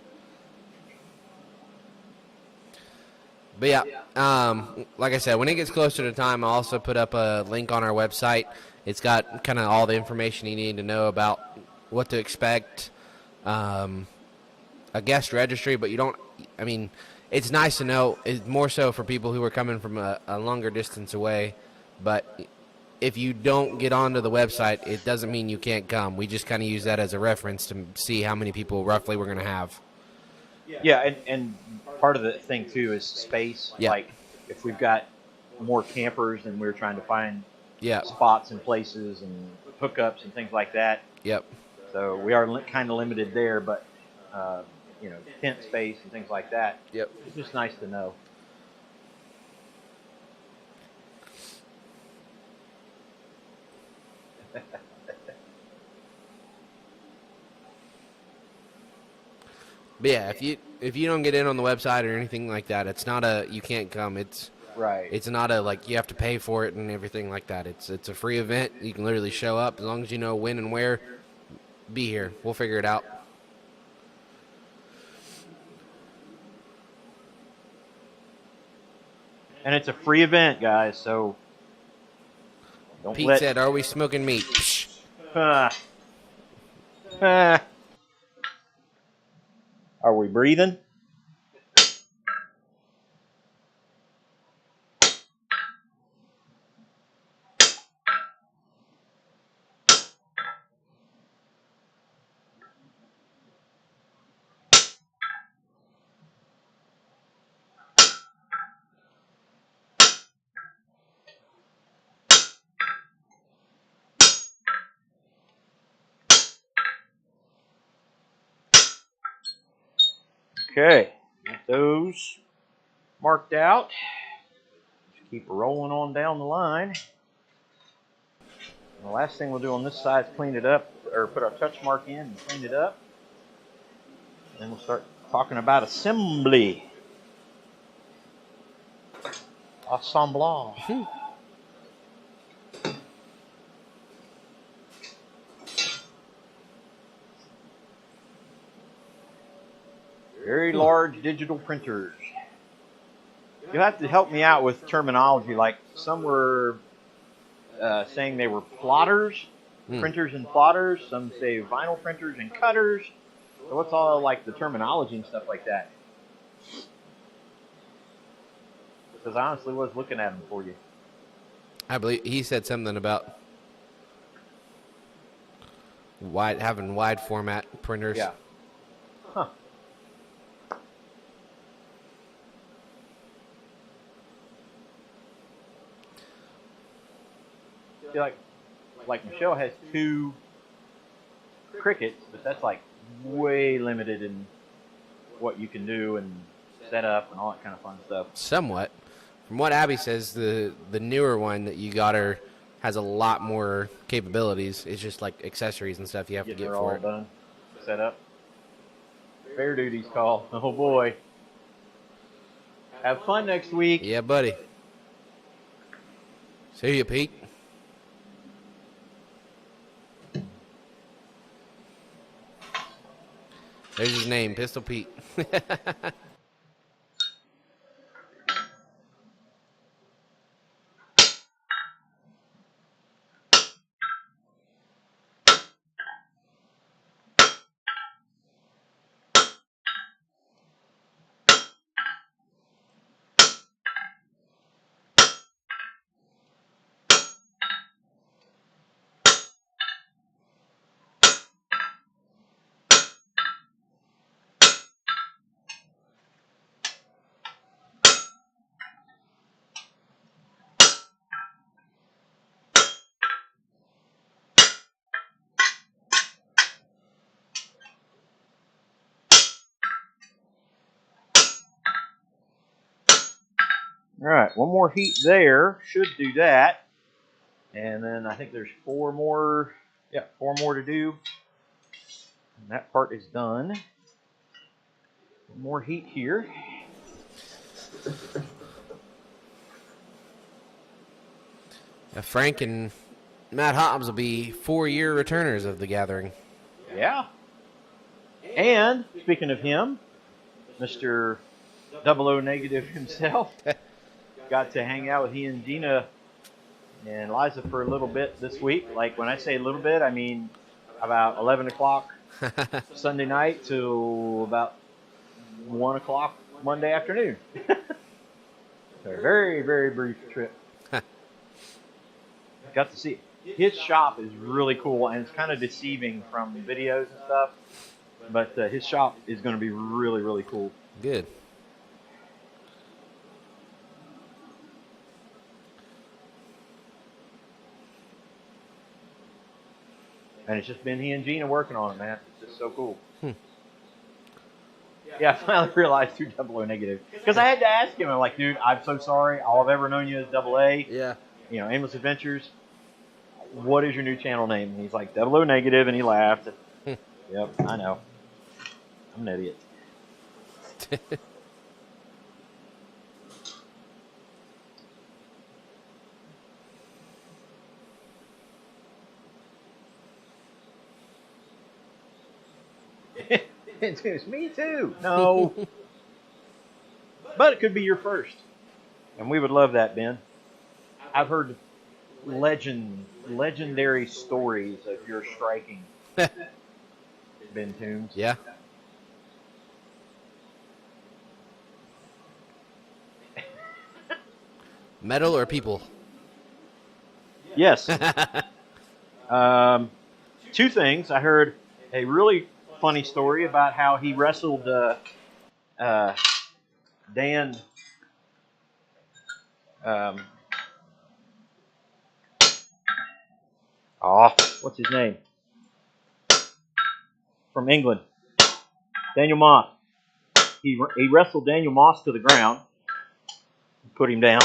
[SPEAKER 3] But yeah, like I said, when it gets closer to time, I'll also put up a link on our website. It's got kind of all the information you need to know about what to expect. A guest registry, but you don't, I mean, it's nice to know. It's more so for people who are coming from a longer distance away. But if you don't get onto the website, it doesn't mean you can't come. We just kind of use that as a reference to see how many people roughly we're going to have.
[SPEAKER 2] Yeah, and part of the thing, too, is space.
[SPEAKER 3] Yeah.
[SPEAKER 2] Like, if we've got more campers and we're trying to find
[SPEAKER 3] Yeah.
[SPEAKER 2] spots and places and hookups and things like that.
[SPEAKER 3] Yep.
[SPEAKER 2] So we are kind of limited there, but, tent space and things like that.
[SPEAKER 3] Yep.
[SPEAKER 2] It's just nice to know.
[SPEAKER 3] But yeah, if you don't get in on the website or anything like that, it's not a you can't come. It's
[SPEAKER 2] Right.
[SPEAKER 3] It's not a like you have to pay for it and everything like that. It's a free event. You can literally show up as long as you know when and where. be here. We'll figure it out.
[SPEAKER 2] And it's a free event, guys, so don't
[SPEAKER 3] Pete said, "Are we smoking meat?"
[SPEAKER 2] Are we breathing? Okay, get those marked out. Just keep rolling on down the line. And the last thing we'll do on this side is clean it up, or put our touch mark in and clean it up. And then we'll start talking about assembly. Assemblage. Very large digital printers. You'll have to help me out with terminology. Like some were saying they were plotters, printers and plotters. Some say vinyl printers and cutters. So what's all like the terminology and stuff like that? Because I honestly was looking at them for you.
[SPEAKER 3] I believe he said something about having wide format printers.
[SPEAKER 2] Yeah. Huh. See, like Michelle has 2 crickets, but that's like way limited in what you can do and set up and all that kind of fun stuff.
[SPEAKER 3] Somewhat. From what Abby says, the newer one that you got her has a lot more capabilities. It's just like accessories and stuff you have to get for it.
[SPEAKER 2] Done, set up. Fair duty's call. Oh boy. Have fun next week.
[SPEAKER 3] Yeah, buddy. See you, Pete. There's his name, Pistol Pete.
[SPEAKER 2] All right, one more heat there should do that, and then I think there's 4 more. Yeah, 4 more to do. And that part is done. One more heat here.
[SPEAKER 3] Frank and Matt Hobbs will be 4-year returners of the gathering.
[SPEAKER 2] Yeah. And speaking of him, Mr. 00 negative himself got to hang out with he and Gina and Liza for a little bit this week. Like when I say a little bit, I mean about 11 o'clock Sunday night to about 1 o'clock Monday afternoon. So a very, very brief trip. Got to see it. His shop is really cool, and it's kind of deceiving from videos and stuff. But his shop is going to be really, really cool.
[SPEAKER 3] Good.
[SPEAKER 2] And it's just been he and Gina working on it, man. It's just so cool. Yeah, I finally realized 00 negative. Because I had to ask him, I'm like, dude, I'm so sorry. All I've ever known you as AA.
[SPEAKER 3] Yeah.
[SPEAKER 2] You know, Aimless Adventures. What is your new channel name? And he's like, 00 negative, and he laughed. Yep, I know. I'm an idiot. It's me too. No. But it could be your first. And we would love that, Ben. I've heard legendary stories of your striking, Ben Toombs.
[SPEAKER 3] Yeah. Metal or people?
[SPEAKER 2] Yes. Two things. I heard a really funny story about how he wrestled Dan. What's his name? From England. Daniel Moss. He wrestled Daniel Moss to the ground, put him down,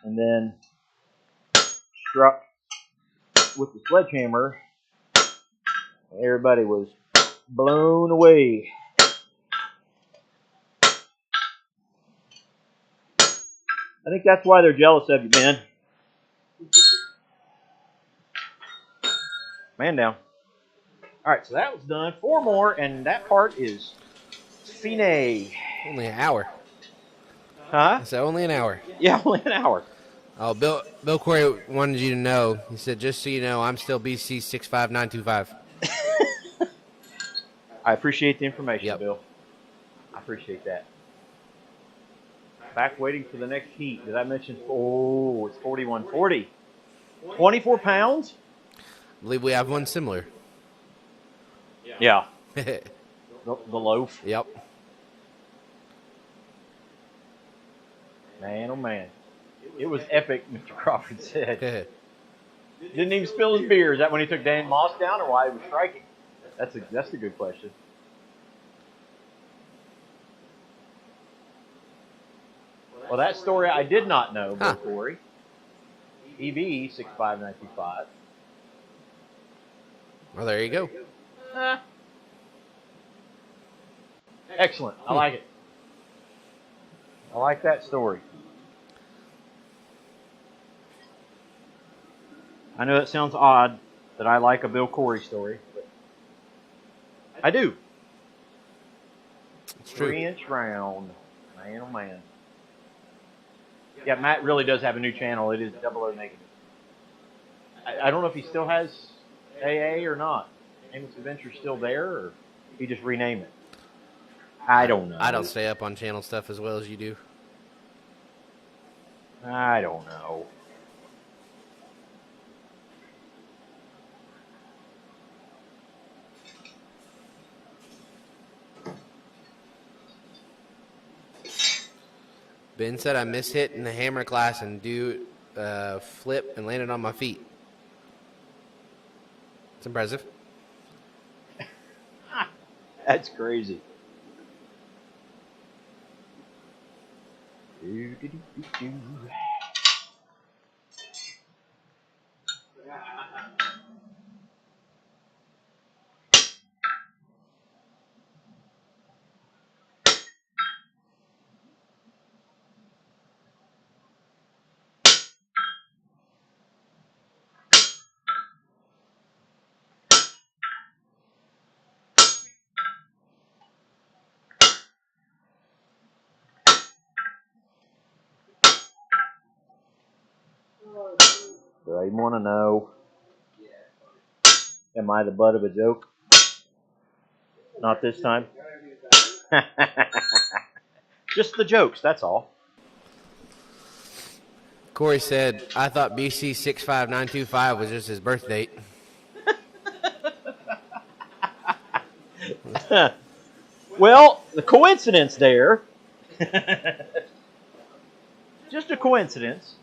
[SPEAKER 2] and then struck with the sledgehammer. Everybody was blown away. I think that's why they're jealous of you, Ben. Man down. All right, so that was done. 4 more, and that part is Fine.
[SPEAKER 3] Only an hour.
[SPEAKER 2] Huh?
[SPEAKER 3] So only an hour.
[SPEAKER 2] Yeah, only an hour.
[SPEAKER 3] Oh, Bill Corey wanted you to know. He said, just so you know, I'm still BC 65925.
[SPEAKER 2] I appreciate the information,
[SPEAKER 3] Yep.
[SPEAKER 2] Bill. I appreciate that. Back waiting for the next heat. Did I mention? Oh, it's 4140. 24 pounds?
[SPEAKER 3] I believe we have one similar.
[SPEAKER 2] Yeah. The loaf.
[SPEAKER 3] Yep.
[SPEAKER 2] Man, oh man. It was epic, Mr. Crawford said. Didn't even spill his beer. Is that when he took Dan Moss down or why he was striking? That's a good question. Well, that story I did not know, Bill Corey. EV 65925.
[SPEAKER 3] Well, there you go.
[SPEAKER 2] Excellent. I like it. I like that story. I know that sounds odd that I like a Bill Corey story, but I do.
[SPEAKER 3] It's true.
[SPEAKER 2] 3-inch round. Man, oh man. Yeah, Matt really does have a new channel. It is Double O Negative. I don't know if he still has AA or not. Aimless Adventure's still there, or he just renamed it. I don't know.
[SPEAKER 3] I don't stay up on channel stuff as well as you do.
[SPEAKER 2] I don't know.
[SPEAKER 3] Ben said I mishit in the hammer class and do flip and landed on my feet. It's impressive.
[SPEAKER 2] That's crazy. Do I even want to know? Am I the butt of a joke? Not this time. Just the jokes, that's all.
[SPEAKER 3] Corey said, I thought BC 65925 was just his birth date.
[SPEAKER 2] Well, the coincidence there. Just a coincidence.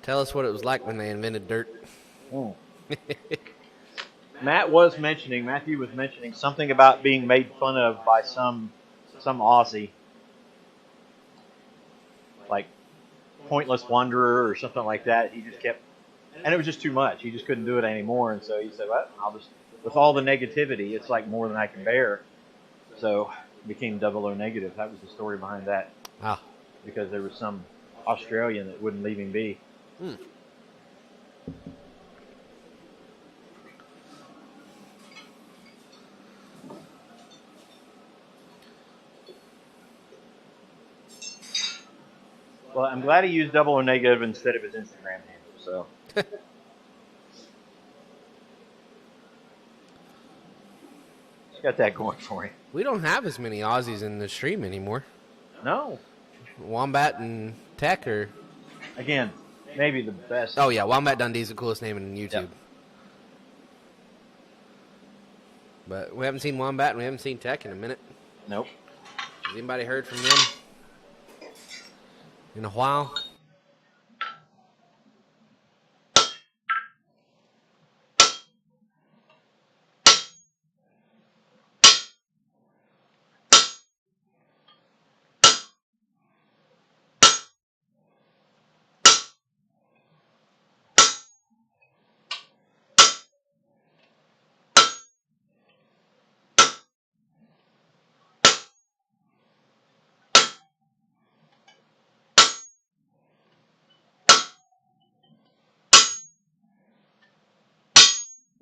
[SPEAKER 3] Tell us what it was like when they invented dirt.
[SPEAKER 2] Mm. Matthew was mentioning something about being made fun of by some Aussie. Like Pointless Wanderer or something like that. He just kept, and it was just too much. He just couldn't do it anymore. And so he said, well, I'll just, with all the negativity, it's like more than I can bear. So it became Double O Negative. That was the story behind that.
[SPEAKER 3] Ah.
[SPEAKER 2] Because there was some Australian that wouldn't leave him be.
[SPEAKER 3] Hmm.
[SPEAKER 2] Well, I'm glad he used double O negative instead of his Instagram handle. So. He's got that going for him.
[SPEAKER 3] We don't have as many Aussies in the stream anymore.
[SPEAKER 2] No.
[SPEAKER 3] Wombat and Tech are...
[SPEAKER 2] Again, maybe the best.
[SPEAKER 3] Oh, yeah. Wombat Dundee's the coolest name in YouTube.
[SPEAKER 2] Yep.
[SPEAKER 3] But we haven't seen Wombat and we haven't seen Tech in a minute.
[SPEAKER 2] Nope.
[SPEAKER 3] Has anybody heard from them in a while?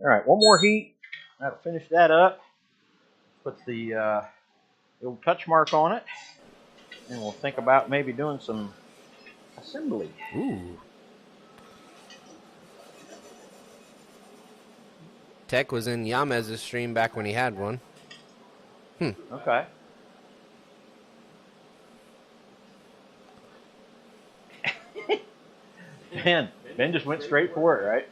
[SPEAKER 2] All right, one more heat. That'll finish that up. Put the old touch mark on it. And we'll think about maybe doing some assembly.
[SPEAKER 3] Ooh. Tech was in Yamez's stream back when he had one.
[SPEAKER 2] Okay. Ben just went straight for it, right?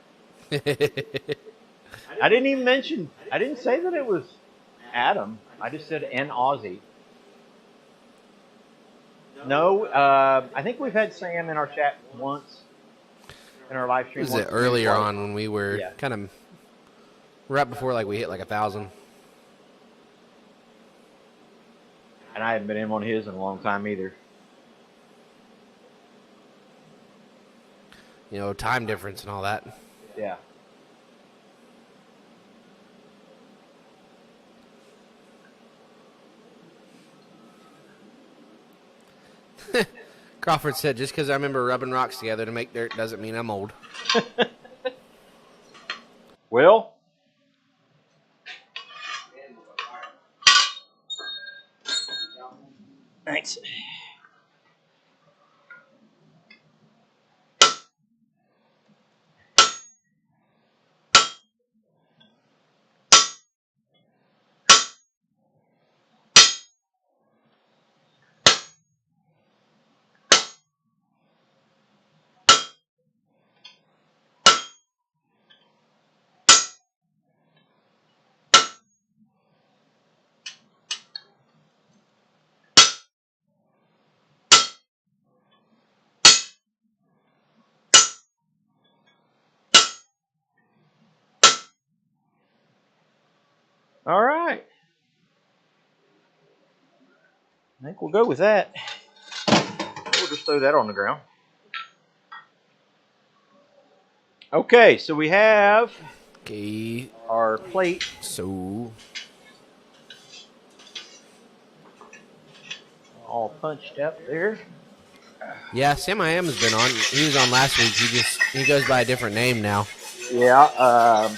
[SPEAKER 2] I didn't say that it was Adam. I just said an Aussie. No, I think we've had Sam in our chat once in our live stream.
[SPEAKER 3] Was it earlier on when we were kind of right before like we hit like 1,000?
[SPEAKER 2] And I haven't been in one of his in a long time either.
[SPEAKER 3] You know, time difference and all that.
[SPEAKER 2] Yeah.
[SPEAKER 3] Crawford said, just because I remember rubbing rocks together to make dirt doesn't mean I'm old.
[SPEAKER 2] Will? Thanks. All right. I think we'll go with that. We'll just throw that on the ground. Okay, so we have our plate.
[SPEAKER 3] So
[SPEAKER 2] all punched up there.
[SPEAKER 3] yeah, Sam I Am has been on. He was on last week. He goes by a different name now.
[SPEAKER 2] Yeah.
[SPEAKER 3] I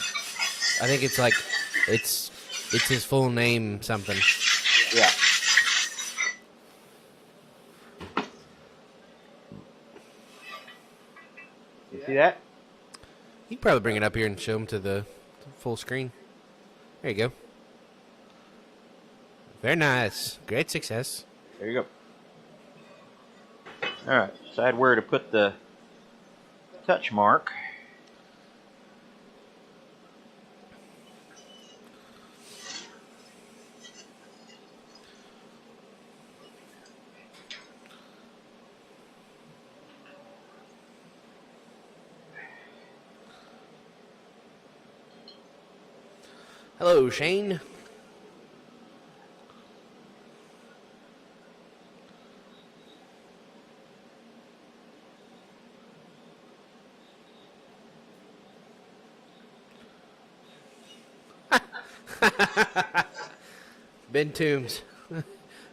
[SPEAKER 3] think it's like it's his full name something.
[SPEAKER 2] Yeah. You see that?
[SPEAKER 3] You can probably bring it up here and show him to the full screen. There you go. Very nice. Great success.
[SPEAKER 2] There you go. All right. Decide where to put the touch mark.
[SPEAKER 3] Hello, Shane. Ben Toombs.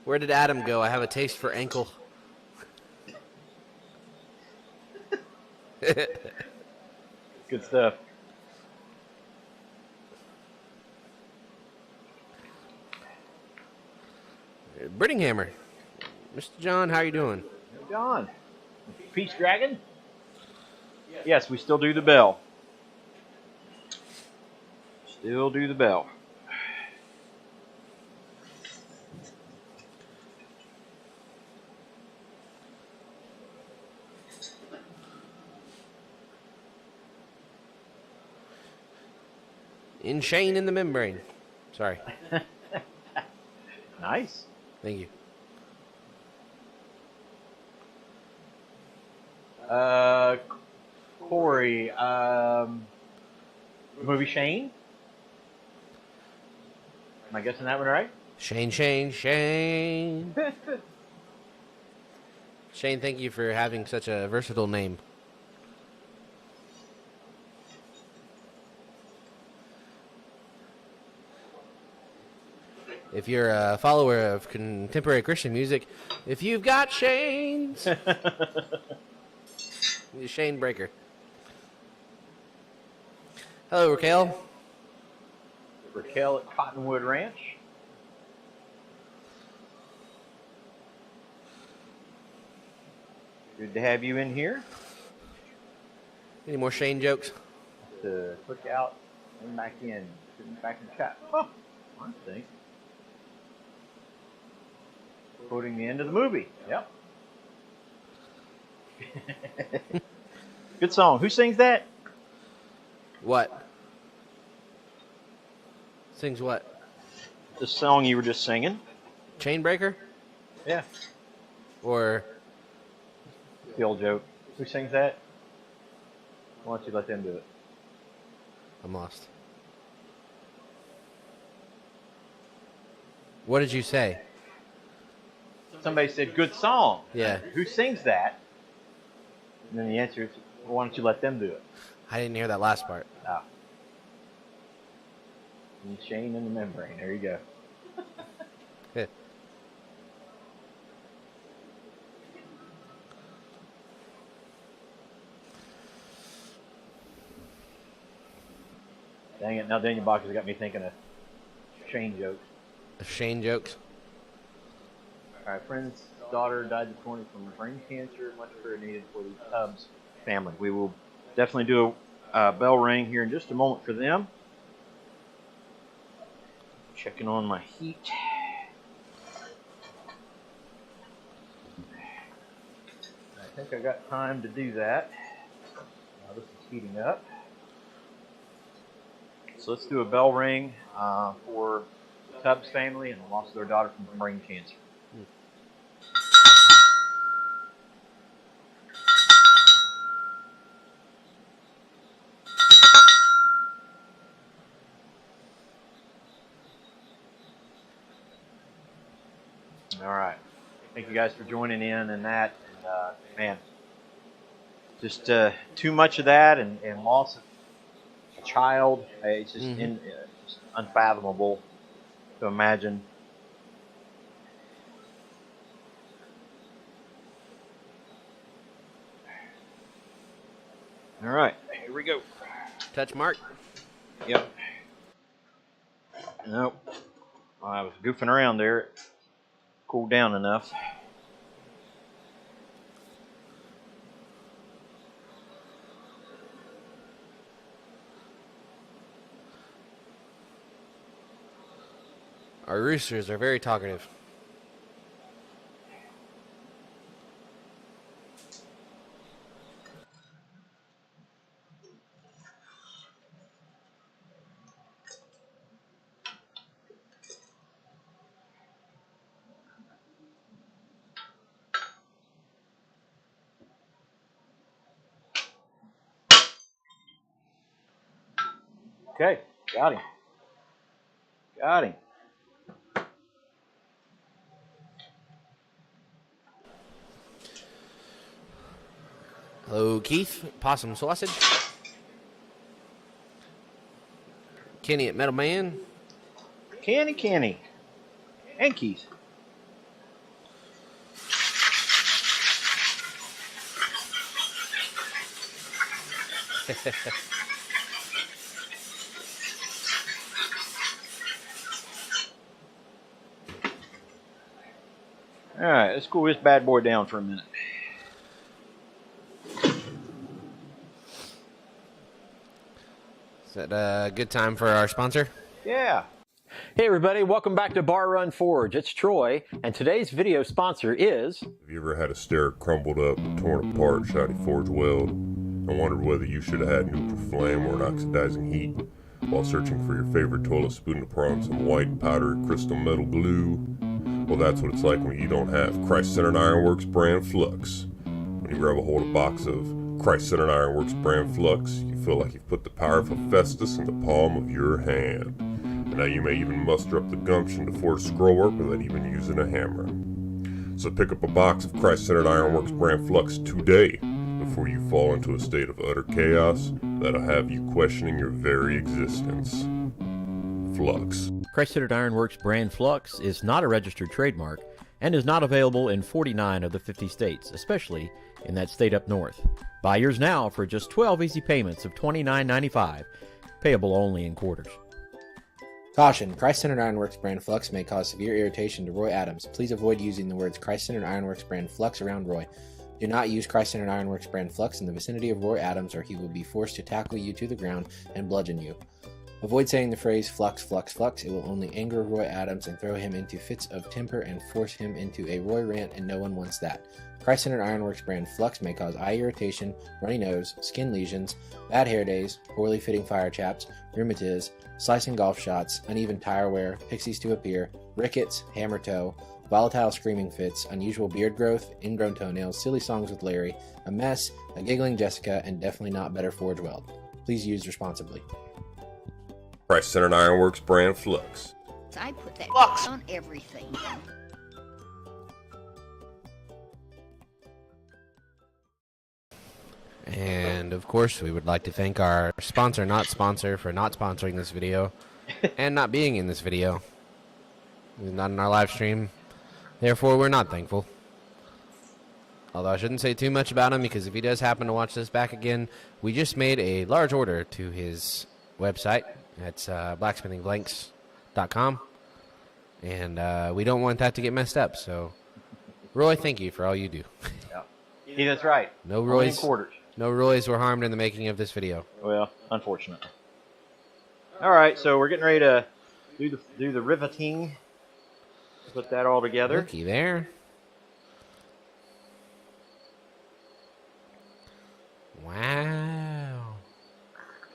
[SPEAKER 3] Where did Adam go? I have a taste for ankle.
[SPEAKER 2] Good stuff.
[SPEAKER 3] Brittinghammer. Mr. John, how you doing?
[SPEAKER 2] John. Peace Dragon? Yes, we still do the bell. Still do the bell.
[SPEAKER 3] In Shane in the membrane. Sorry.
[SPEAKER 2] Nice.
[SPEAKER 3] Thank you.
[SPEAKER 2] Corey, movie Shane? Am I guessing that one right?
[SPEAKER 3] Shane. Shane, thank you for having such a versatile name. If you're a follower of contemporary Christian music, if you've got Shane's, Shane Breaker. Hello, Raquel.
[SPEAKER 2] Raquel at Cottonwood Ranch. Good to have you in here.
[SPEAKER 3] Any more Shane jokes?
[SPEAKER 2] To click out and back in. Back in the chat. Oh, I think. Quoting the end of the movie. Yep. Good song. Who sings that?
[SPEAKER 3] What? Sings what?
[SPEAKER 2] The song you were just singing.
[SPEAKER 3] Chainbreaker?
[SPEAKER 2] Yeah.
[SPEAKER 3] Or
[SPEAKER 2] the old joke. Who sings that? Why don't you let them do it?
[SPEAKER 3] I'm lost. What did you say?
[SPEAKER 2] Somebody said, good song.
[SPEAKER 3] Yeah.
[SPEAKER 2] Who sings that? And then the answer is, well, why don't you let them do it?
[SPEAKER 3] I didn't hear that last part.
[SPEAKER 2] Ah. And Shane in the membrane. There you go. Dang it. Now Daniel Bach has got me thinking of Shane jokes.
[SPEAKER 3] Shane jokes?
[SPEAKER 2] All right, friend's daughter died this morning from brain cancer. Much prayer needed for the Tubbs family. We will definitely do a bell ring here in just a moment for them. Checking on my heat. I think I got time to do that. This is heating up. So let's do a bell ring for the Tubbs family and the loss of their daughter from brain cancer. All right. Thank you guys for joining in and that. And, man, just too much of that and loss of a child. It's just, just unfathomable to imagine. All right. Here we go.
[SPEAKER 3] Touch mark?
[SPEAKER 2] Yep. Nope. I was goofing around there. It cooled down enough.
[SPEAKER 3] Our roosters are very talkative.
[SPEAKER 2] Okay, got him. Got him.
[SPEAKER 3] Hello, Keith. Possum sausage. Kenny at Metal Man.
[SPEAKER 2] Kenny. And Keith. All right, let's cool this bad boy down for a minute.
[SPEAKER 3] Is that a good time for our sponsor?
[SPEAKER 2] Yeah. Hey everybody, welcome back to Bar Run Forge. It's Troy, and today's video sponsor is...
[SPEAKER 4] Have you ever had a stair crumbled up, torn apart, shiny forge weld, and wondered whether you should have had neutral flame or an oxidizing heat while searching for your favorite toilet spoon to pour on some white powdery crystal metal glue? Well, that's what it's like when you don't have Christ-Centered Ironworks brand flux. When you grab a hold of a box of Christ-Centered Ironworks brand flux, you feel like you've put the power of Hephaestus in the palm of your hand. And now you may even muster up the gumption to forge scrollwork without even using a hammer. So pick up a box of Christ-Centered Ironworks brand flux today before you fall into a state of utter chaos that'll have you questioning your very existence. Flux.
[SPEAKER 2] Christ-Centered Ironworks brand flux is not a registered trademark and is not available in 49 of the 50 states, especially in that state up north. Buy yours now for just 12 easy payments of $29.95, payable only in quarters.
[SPEAKER 3] Caution, Christ-Centered Ironworks brand flux may cause severe irritation to Roy Adams. Please avoid using the words Christ-Centered Ironworks brand flux around Roy. Do not use Christ-Centered Ironworks brand flux in the vicinity of Roy Adams, or he will be forced to tackle you to the ground and bludgeon you. Avoid saying the phrase flux, flux, flux. It will only anger Roy Adams and throw him into fits of temper and force him into a Roy rant, and no one wants that. Christ-Centered Ironworks brand flux may cause eye irritation, runny nose, skin lesions, bad hair days, poorly fitting fire chaps, rheumatiz, slicing golf shots, uneven tire wear, pixies to appear, rickets, hammer toe, volatile screaming fits, unusual beard growth, ingrown toenails, silly songs with Larry, a mess, a giggling Jessica, and definitely not better forge weld. Please use responsibly.
[SPEAKER 4] Christ-Centered Ironworks brand flux.
[SPEAKER 5] I put that flux on everything.
[SPEAKER 3] And of course, we would like to thank our sponsor, not sponsor, for not sponsoring this video and not being in this video. He's not in our live stream. Therefore, we're not thankful. Although I shouldn't say too much about him, because if he does happen to watch this back again, we just made a large order to his website. That's blacksmithingblanks.com. And we don't want that to get messed up. So, Roy, thank you for all you do.
[SPEAKER 2] Yeah, that's right.
[SPEAKER 3] No Roy's
[SPEAKER 2] quarters.
[SPEAKER 3] No Roys were harmed in the making of this video.
[SPEAKER 2] Well, unfortunate. All right, so we're getting ready to do the riveting. Put that all together.
[SPEAKER 3] Looky there. Wow.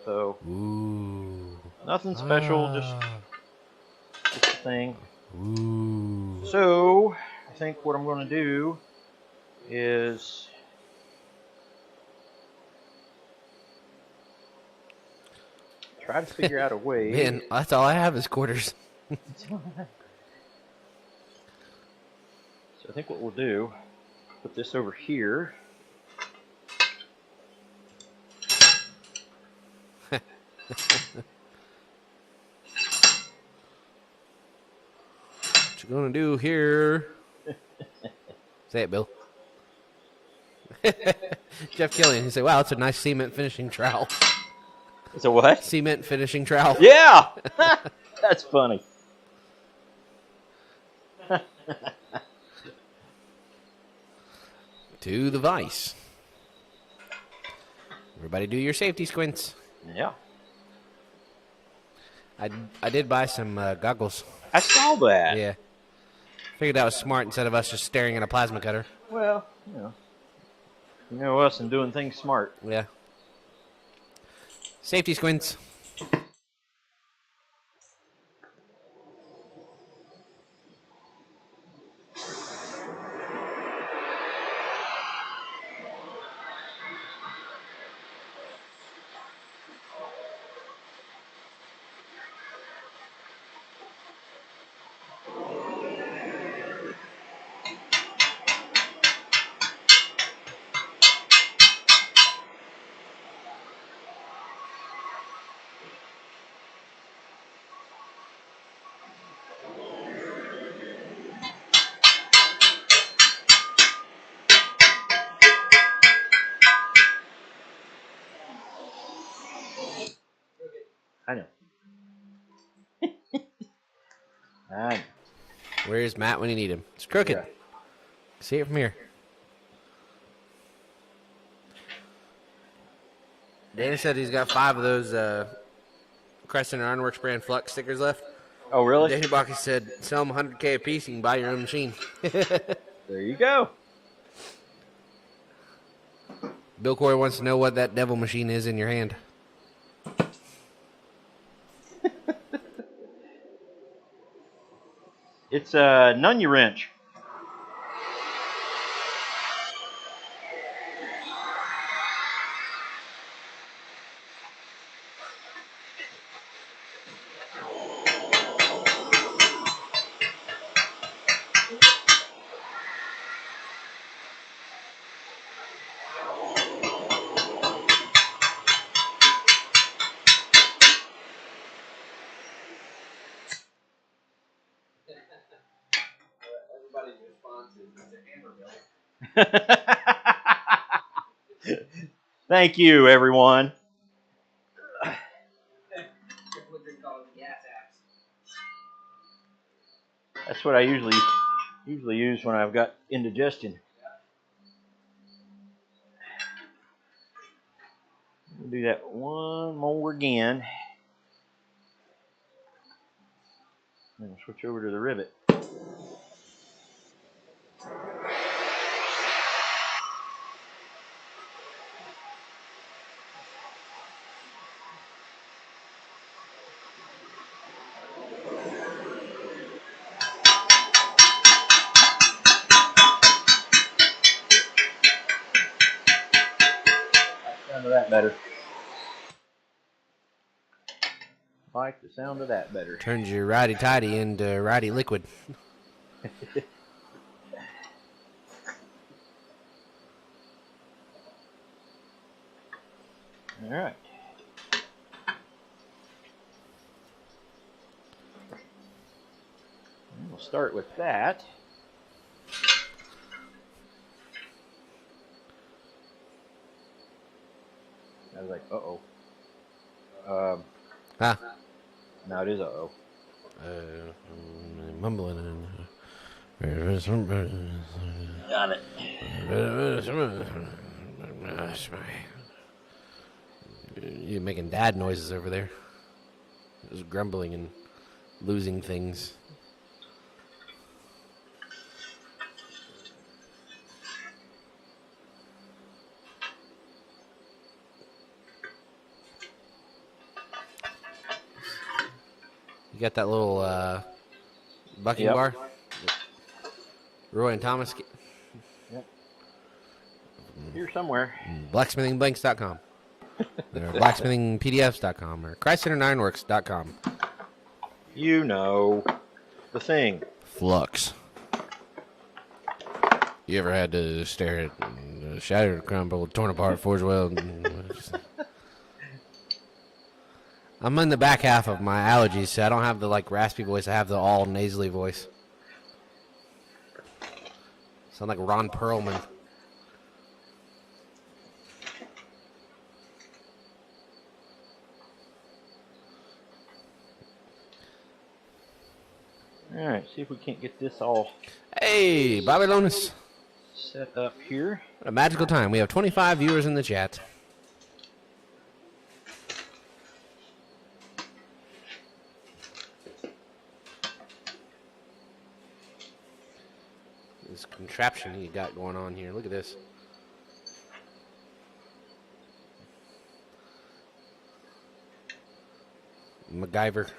[SPEAKER 2] So,
[SPEAKER 3] ooh,
[SPEAKER 2] nothing special, just a thing.
[SPEAKER 3] Ooh.
[SPEAKER 2] So, I think what I'm going to do is try to figure out a way.
[SPEAKER 3] Man, that's all I have is quarters.
[SPEAKER 2] So I think what we'll do, put this over here.
[SPEAKER 3] What you gonna do here? Say it, Bill. Jeff Killian, he said, wow, it's a nice cement finishing trowel.
[SPEAKER 2] It's a what?
[SPEAKER 3] Cement finishing trowel.
[SPEAKER 2] Yeah! That's funny.
[SPEAKER 3] To the vise. Everybody do your safety squints.
[SPEAKER 2] Yeah.
[SPEAKER 3] I did buy some goggles.
[SPEAKER 2] I saw that.
[SPEAKER 3] Yeah. Figured that was smart instead of us just staring at a plasma cutter.
[SPEAKER 2] Well, you know us and doing things smart.
[SPEAKER 3] Yeah. Safety squints.
[SPEAKER 2] I know. I know.
[SPEAKER 3] Where's Matt when you need him? It's crooked.
[SPEAKER 2] Yeah.
[SPEAKER 3] See it from here. Dana said he's got 5 of those Crescent Ironworks brand Flux stickers left.
[SPEAKER 2] Oh, really?
[SPEAKER 3] Dana Bakke said, sell them $100K a piece. You can buy your own machine.
[SPEAKER 2] There you go.
[SPEAKER 3] Bill Corey wants to know what that devil machine is in your hand.
[SPEAKER 2] It's a Nunya wrench.
[SPEAKER 1] Everybody's response is it's a hammer mill.
[SPEAKER 2] Thank you, everyone.
[SPEAKER 1] What they call it, gas axe.
[SPEAKER 2] That's what I usually use when I've got indigestion. We'll do that one more again. Then we'll switch over to the rivet. Sound of that better. Like the sound of that better.
[SPEAKER 3] Turns your righty tighty into righty liquid.
[SPEAKER 2] All right. And we'll start with that. I was like, uh-oh.
[SPEAKER 3] Huh?
[SPEAKER 2] No, it is uh-oh.
[SPEAKER 3] Mumbling.
[SPEAKER 2] Got it.
[SPEAKER 3] You're making dad noises over there. Just grumbling and losing things. You got that little bucking
[SPEAKER 2] Yep.
[SPEAKER 3] bar? Roy and Thomas?
[SPEAKER 2] Yep. Here somewhere.
[SPEAKER 3] Blacksmithingblanks.com. Or blacksmithingpdfs.com or ChristCenterIronworks.com.
[SPEAKER 2] You know the thing.
[SPEAKER 3] Flux. You ever had to stare at shattered, crumbled, torn apart, forged weld? I'm in the back half of my allergies, so I don't have the raspy voice. I have the all nasally voice. Sound like Ron Perlman.
[SPEAKER 2] All right, see if we can't get this all
[SPEAKER 3] Hey, Bobby Lonis.
[SPEAKER 2] set up here.
[SPEAKER 3] What a magical time. We have 25 viewers in the chat. This contraption you got going on here. Look at this. MacGyver.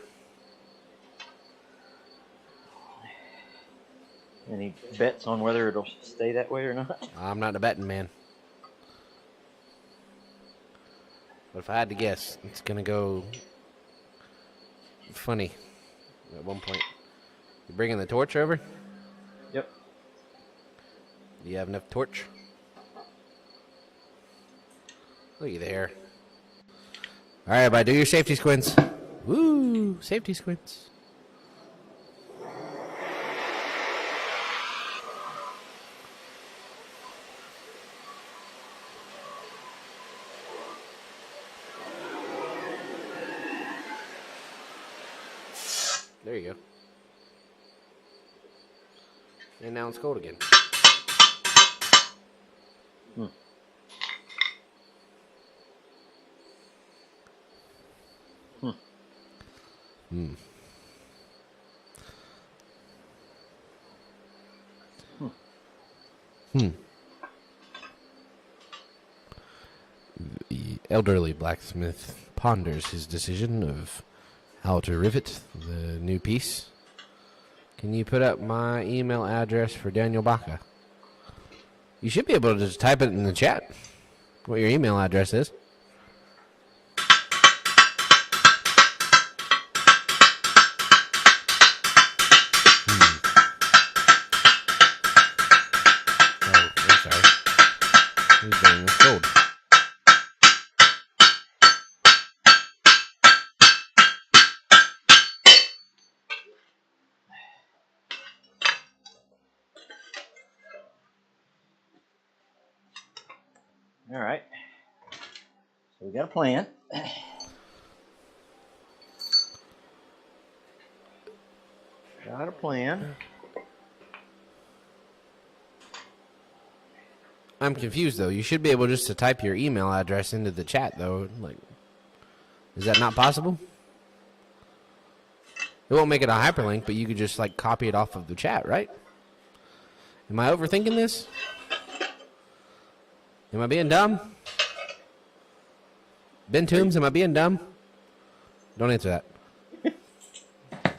[SPEAKER 2] Any bets on whether it'll stay that way or not?
[SPEAKER 3] I'm not a betting man. But if I had to guess, it's going to go funny at one point. You bringing the torch over?
[SPEAKER 2] Yep.
[SPEAKER 3] Do you have enough torch? Look at there. All right, everybody, do your safety squints. Woo, safety squints. There you go. And now it's cold again.
[SPEAKER 2] Hmm.
[SPEAKER 3] Hmm. Hmm. The elderly blacksmith ponders his decision of how to rivet the new piece. Can you put up my email address for Daniel Baca? You should be able to just type it in the chat, what your email address is. Oh, I'm sorry. He's doing this cold.
[SPEAKER 2] All right. So we got a plan. Got a plan.
[SPEAKER 3] I'm confused though. You should be able just to type your email address into the chat though. Like, is that not possible? It won't make it a hyperlink, but you could just like copy it off of the chat, right? Am I overthinking this? Am I being dumb? Ben Toombs, am I being dumb? Don't answer that.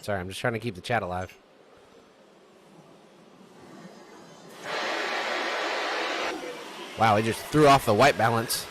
[SPEAKER 3] Sorry, I'm just trying to keep the chat alive. Wow, it just threw off the white balance.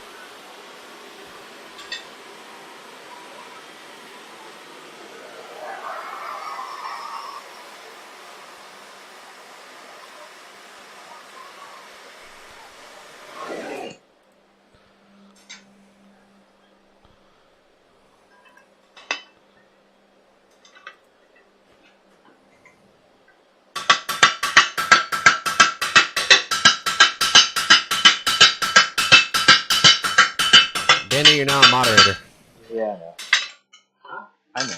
[SPEAKER 3] Danny, you're now a moderator.
[SPEAKER 2] Yeah, I know. I know.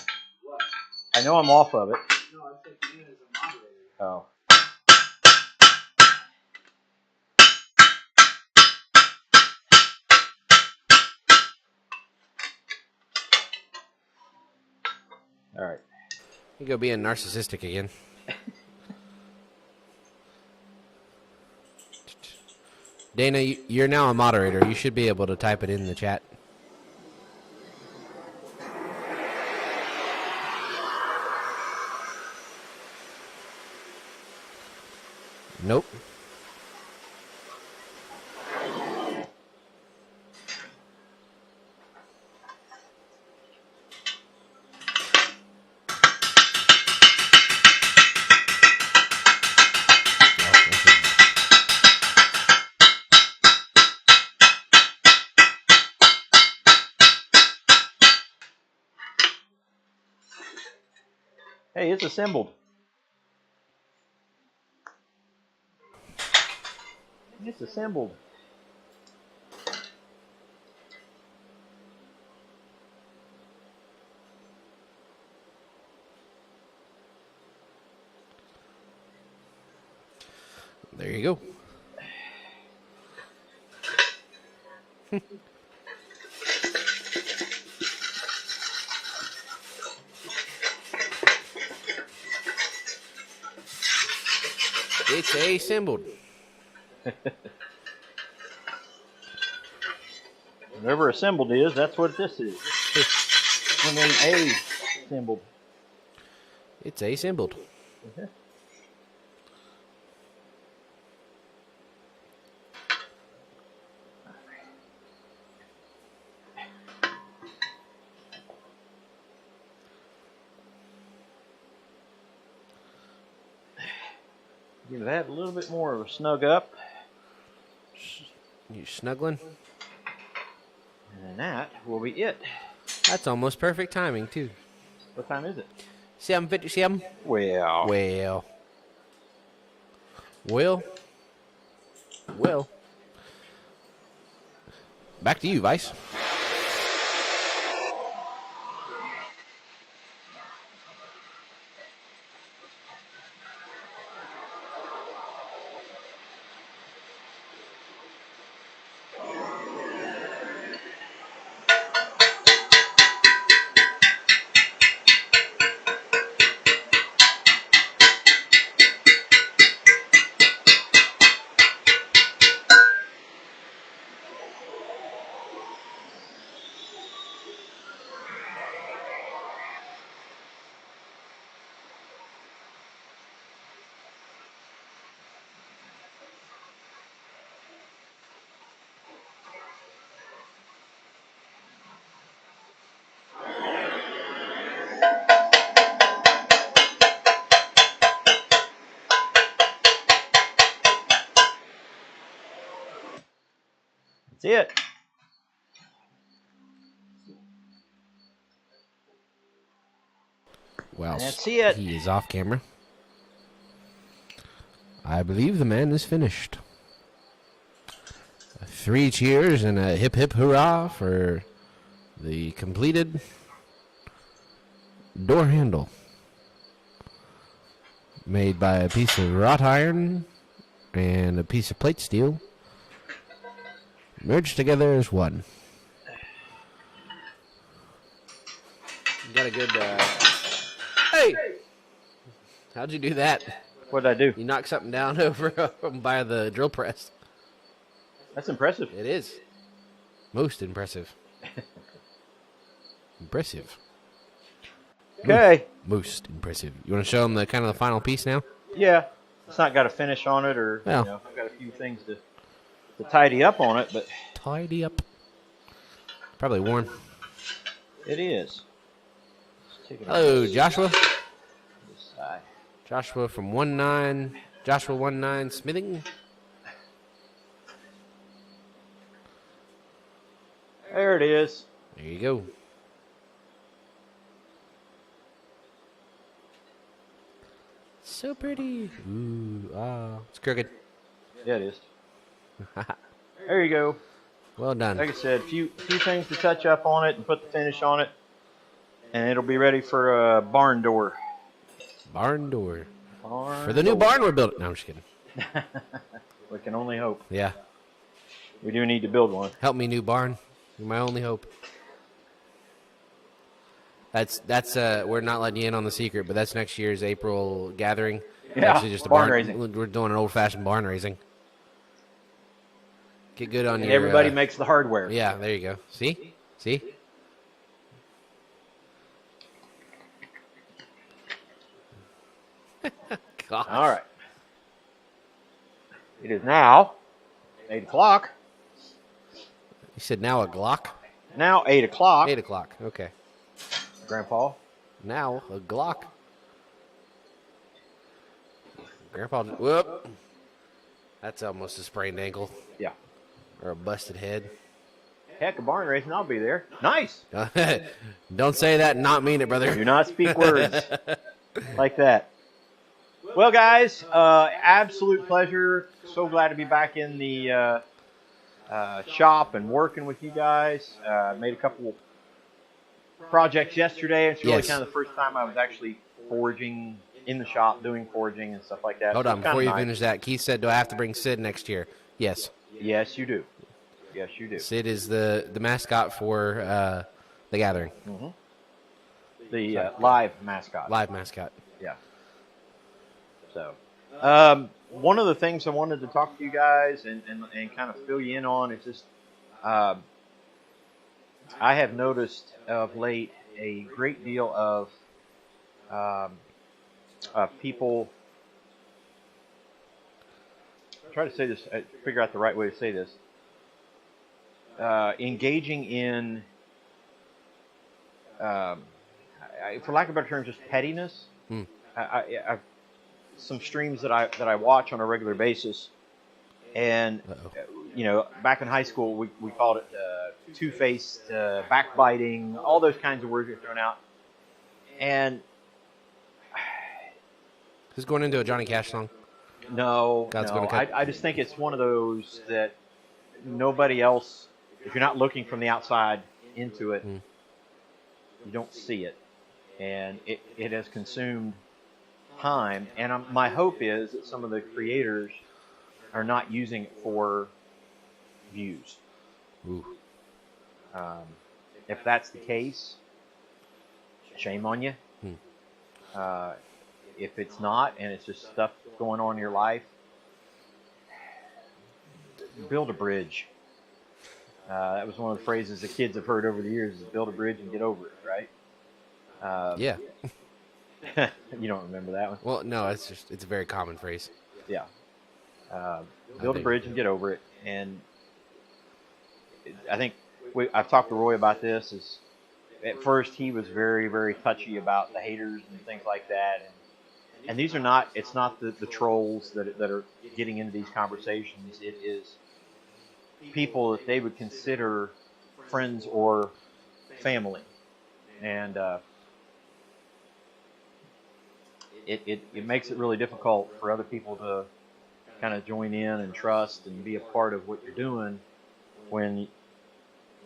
[SPEAKER 2] I know I'm off of it.
[SPEAKER 1] No, I said Dan is a moderator.
[SPEAKER 2] Oh. All right.
[SPEAKER 3] You go being narcissistic again. Dana, you're now a moderator. You should be able to type it in the chat. Nope.
[SPEAKER 2] Hey, it's assembled. It's assembled.
[SPEAKER 3] There you go. It's assembled.
[SPEAKER 2] Whatever assembled is, that's what this is. And then A assembled.
[SPEAKER 3] It's assembled.
[SPEAKER 2] Okay. Give that a little bit more of a snug up.
[SPEAKER 3] You snuggling?
[SPEAKER 2] And that will be it.
[SPEAKER 3] That's almost perfect timing, too.
[SPEAKER 2] What time is it?
[SPEAKER 3] 7:57.
[SPEAKER 2] Well.
[SPEAKER 3] Well. Back to you, Vice.
[SPEAKER 2] That's it.
[SPEAKER 3] Well,
[SPEAKER 2] That's it.
[SPEAKER 3] he is off camera. I believe the man is finished. 3 cheers and a hip hip hurrah for the completed door handle. Made by a piece of wrought iron and a piece of plate steel. Merged together as one. You got a good... Hey! How'd you do that?
[SPEAKER 2] What'd I do?
[SPEAKER 3] You knocked something down over by the drill press.
[SPEAKER 2] That's impressive.
[SPEAKER 3] It is. Most impressive. Impressive.
[SPEAKER 2] Okay.
[SPEAKER 3] Most impressive. You want to show them the kind of the final piece now?
[SPEAKER 2] Yeah. It's not got a finish on it, or
[SPEAKER 3] Well.
[SPEAKER 2] I've got a few things to tidy up on it, but
[SPEAKER 3] Tidy up. Probably worn.
[SPEAKER 2] it is. Let's take it
[SPEAKER 3] Hello,
[SPEAKER 2] on
[SPEAKER 3] Joshua.
[SPEAKER 2] this side.
[SPEAKER 3] Joshua from 19. Joshua 19 Smithing.
[SPEAKER 2] There it is.
[SPEAKER 3] There you go. So pretty. Ooh, it's crooked.
[SPEAKER 2] Yeah, it is. There you go.
[SPEAKER 3] Well done.
[SPEAKER 2] Like I said, few things to touch up on it and put the finish on it, and it'll be ready for a barn door.
[SPEAKER 3] Barn door.
[SPEAKER 2] Barn
[SPEAKER 3] For the new
[SPEAKER 2] door.
[SPEAKER 3] barn we're building. No, I'm just kidding.
[SPEAKER 2] We can only hope.
[SPEAKER 3] Yeah.
[SPEAKER 2] We do need to build one.
[SPEAKER 3] Help me, new barn. You're my only hope. That's we're not letting you in on the secret, but that's next year's April gathering.
[SPEAKER 2] Yeah,
[SPEAKER 3] Actually just a
[SPEAKER 2] barn raising.
[SPEAKER 3] We're doing an old-fashioned barn raising. Get good on
[SPEAKER 2] And
[SPEAKER 3] your...
[SPEAKER 2] everybody makes the hardware.
[SPEAKER 3] Yeah, there you go. See? See? God.
[SPEAKER 2] All right. It is now 8 o'clock.
[SPEAKER 3] You said now a Glock?
[SPEAKER 2] Now 8 o'clock.
[SPEAKER 3] 8 o'clock. Okay.
[SPEAKER 2] Grandpa.
[SPEAKER 3] Now a Glock. Grandpa... Whoop. That's almost a sprained ankle.
[SPEAKER 2] Yeah.
[SPEAKER 3] Or a busted head.
[SPEAKER 2] Heck, a barn racing, I'll be there. Nice.
[SPEAKER 3] Don't say that and not mean it, brother.
[SPEAKER 2] Do not speak words like that. Well, guys, absolute pleasure. So glad to be back in the shop and working with you guys. Made a couple projects yesterday. It's really
[SPEAKER 3] Yes.
[SPEAKER 2] kind of the first time I was actually forging in the shop, doing forging and stuff like that.
[SPEAKER 3] Hold
[SPEAKER 2] So
[SPEAKER 3] on,
[SPEAKER 2] it's kinda
[SPEAKER 3] before you
[SPEAKER 2] nice.
[SPEAKER 3] finish that, Keith said, do I have to bring Sid next year? Yes.
[SPEAKER 2] Yes, you do. Yes, you do.
[SPEAKER 3] Sid is the mascot for the gathering.
[SPEAKER 2] The live mascot.
[SPEAKER 3] Live mascot.
[SPEAKER 2] Yeah. So, one of the things I wanted to talk to you guys and kind of fill you in on is just, I have noticed of late a great deal of people. Try to say this. Figure out the right way to say this. Engaging in, for lack of a better term, just pettiness. I've some streams that I watch on a regular basis, and back in high school we called it two-faced, backbiting, all those kinds of words are thrown out, and
[SPEAKER 3] Is this going into a Johnny Cash song?
[SPEAKER 2] no,
[SPEAKER 3] God's gonna cut.
[SPEAKER 2] I just think it's one of those that nobody else, if you're not looking from the outside into it, you don't see it, and it has consumed time, and my hope is that some of the creators are not using it for views.
[SPEAKER 3] Ooh.
[SPEAKER 2] If that's the case, shame on you. If it's not, and it's just stuff going on in your life, build a bridge. That was one of the phrases the kids have heard over the years: is build a bridge and get over it, right?
[SPEAKER 3] Yeah.
[SPEAKER 2] You don't remember that one?
[SPEAKER 3] Well, no, it's a very common phrase.
[SPEAKER 2] Yeah. Build a bridge and get over it. And I think I've talked to Roy about this. Is at first he was very, very touchy about the haters and things like that. And these are not. It's not the trolls that are getting into these conversations. It is people that they would consider friends or family. And it makes it really difficult for other people to kind of join in and trust and be a part of what you're doing when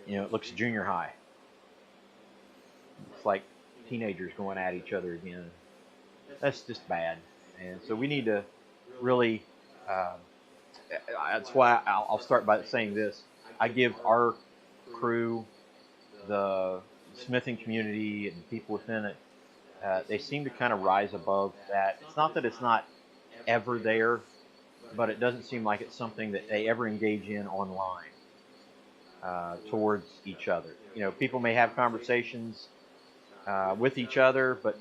[SPEAKER 2] it looks junior high. It's like teenagers going at each other again. That's just bad. And so we need to really, that's why I'll start by saying this. I give our crew, the smithing community and people within it, they seem to kind of rise above that. It's not that it's not ever there, but it doesn't seem like it's something that they ever engage in online towards each other. People may have conversations with each other, but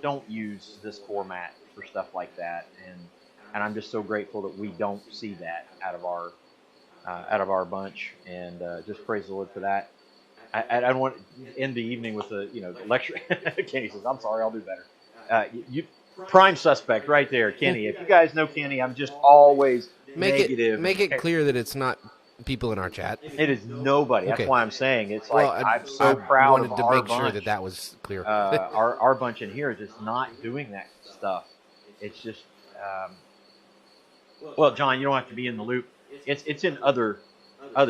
[SPEAKER 2] don't use this format for stuff like that. And I'm just so grateful that we don't see that out of our bunch. And just praise the Lord for that. I don't want to end the evening with the lecture. Kenny says, "I'm sorry, I'll do better." You prime suspect right there, Kenny. If you guys know Kenny, I'm just always negative.
[SPEAKER 3] Make it clear that it's not people in our chat.
[SPEAKER 2] It is nobody. That's
[SPEAKER 3] Okay.
[SPEAKER 2] why I'm saying it's like I'm so
[SPEAKER 3] I
[SPEAKER 2] proud
[SPEAKER 3] wanted
[SPEAKER 2] of
[SPEAKER 3] to
[SPEAKER 2] our
[SPEAKER 3] make
[SPEAKER 2] bunch.
[SPEAKER 3] sure that was clear.
[SPEAKER 2] Our bunch in here is just not doing that stuff. It's just well, John, you don't have to be in the loop. It's in other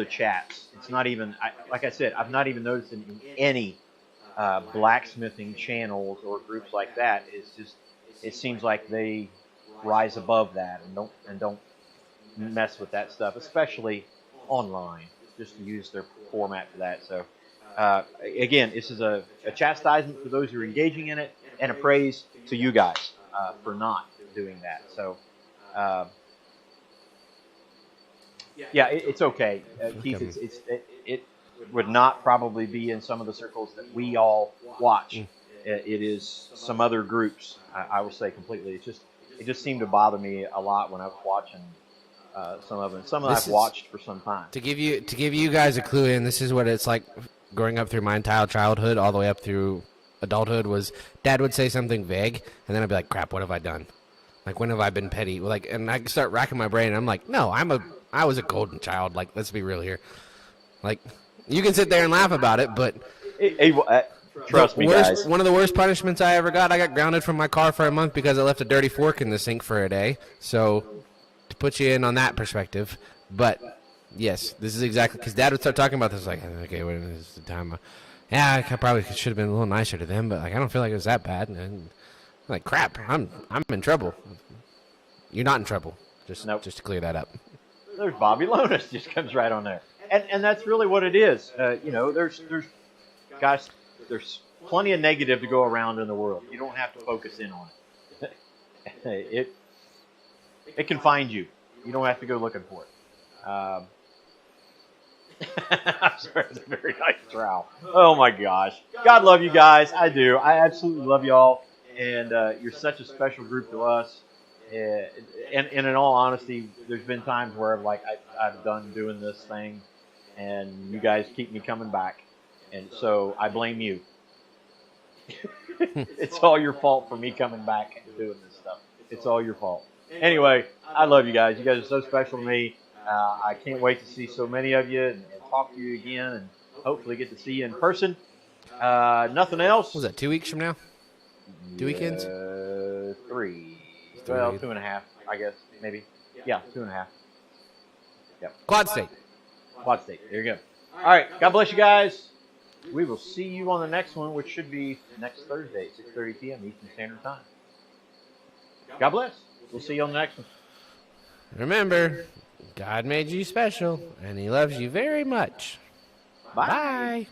[SPEAKER 2] chats. It's not even like I said. I've not even noticed in any blacksmithing channels or groups like that. It's just it seems like they rise above that and don't mess with that stuff, especially online, just to use their format for that. So again, this is a chastisement for those who are engaging in it, and a praise to you guys for not doing that. So yeah, it's okay, Keith. It would not probably be in some of the circles that we all watch. It is some other groups. I will say completely. It just seemed to bother me a lot when I was watching some of them. Some of them I've watched for some time.
[SPEAKER 3] To give you guys a clue in, this is what it's like growing up through my entire childhood all the way up through adulthood. Was Dad would say something vague, and then I'd be like, "Crap, what have I done? Like, when have I been petty?" Like, and I start racking my brain, and I'm like, "No, I was a golden child. Like, let's be real here. Like, you can sit there and laugh about it, but
[SPEAKER 2] trust me, guys.
[SPEAKER 3] One of the worst punishments I ever got, I got grounded from my car for a month because I left a dirty fork in the sink for a day. So, to put you in on that perspective, but yes, this is exactly because Dad would start talking about this. Like, okay, this is the time. Yeah, I probably should have been a little nicer to them, but like, I don't feel like it was that bad. And I'm like, crap, I'm in trouble. You're not in trouble. Just to clear that up.
[SPEAKER 2] There's Bobby Lonis just comes right on there, and that's really what it is. There's guys, there's plenty of negative to go around in the world. You don't have to focus in on it. It can find you. You don't have to go looking for it. I'm sorry, it's a very nice trowel. Oh my gosh, God love you guys. I do. I absolutely love y'all, and you're such a special group to us. And in all honesty, there's been times where I've done doing this thing, and you guys keep me coming back, and so I blame you. It's all your fault for me coming back and doing this stuff. It's all your fault. Anyway, I love you guys. You guys are so special to me. I can't wait to see so many of you and talk to you again, and hopefully get to see you in person. Nothing else.
[SPEAKER 3] What was that, 2 weeks from now? 2 weekends?
[SPEAKER 2] 3. Well, 2.5, I guess, maybe. Yeah, 2.5. Yep.
[SPEAKER 3] Quad State.
[SPEAKER 2] Quad State. There you go. All right. God bless you guys. We will see you on the next one, which should be next Thursday, 6:30 p.m. Eastern Standard Time. God bless. We'll see you on the next one.
[SPEAKER 3] Remember, God made you special, and He loves you very much.
[SPEAKER 2] Bye.
[SPEAKER 3] Bye.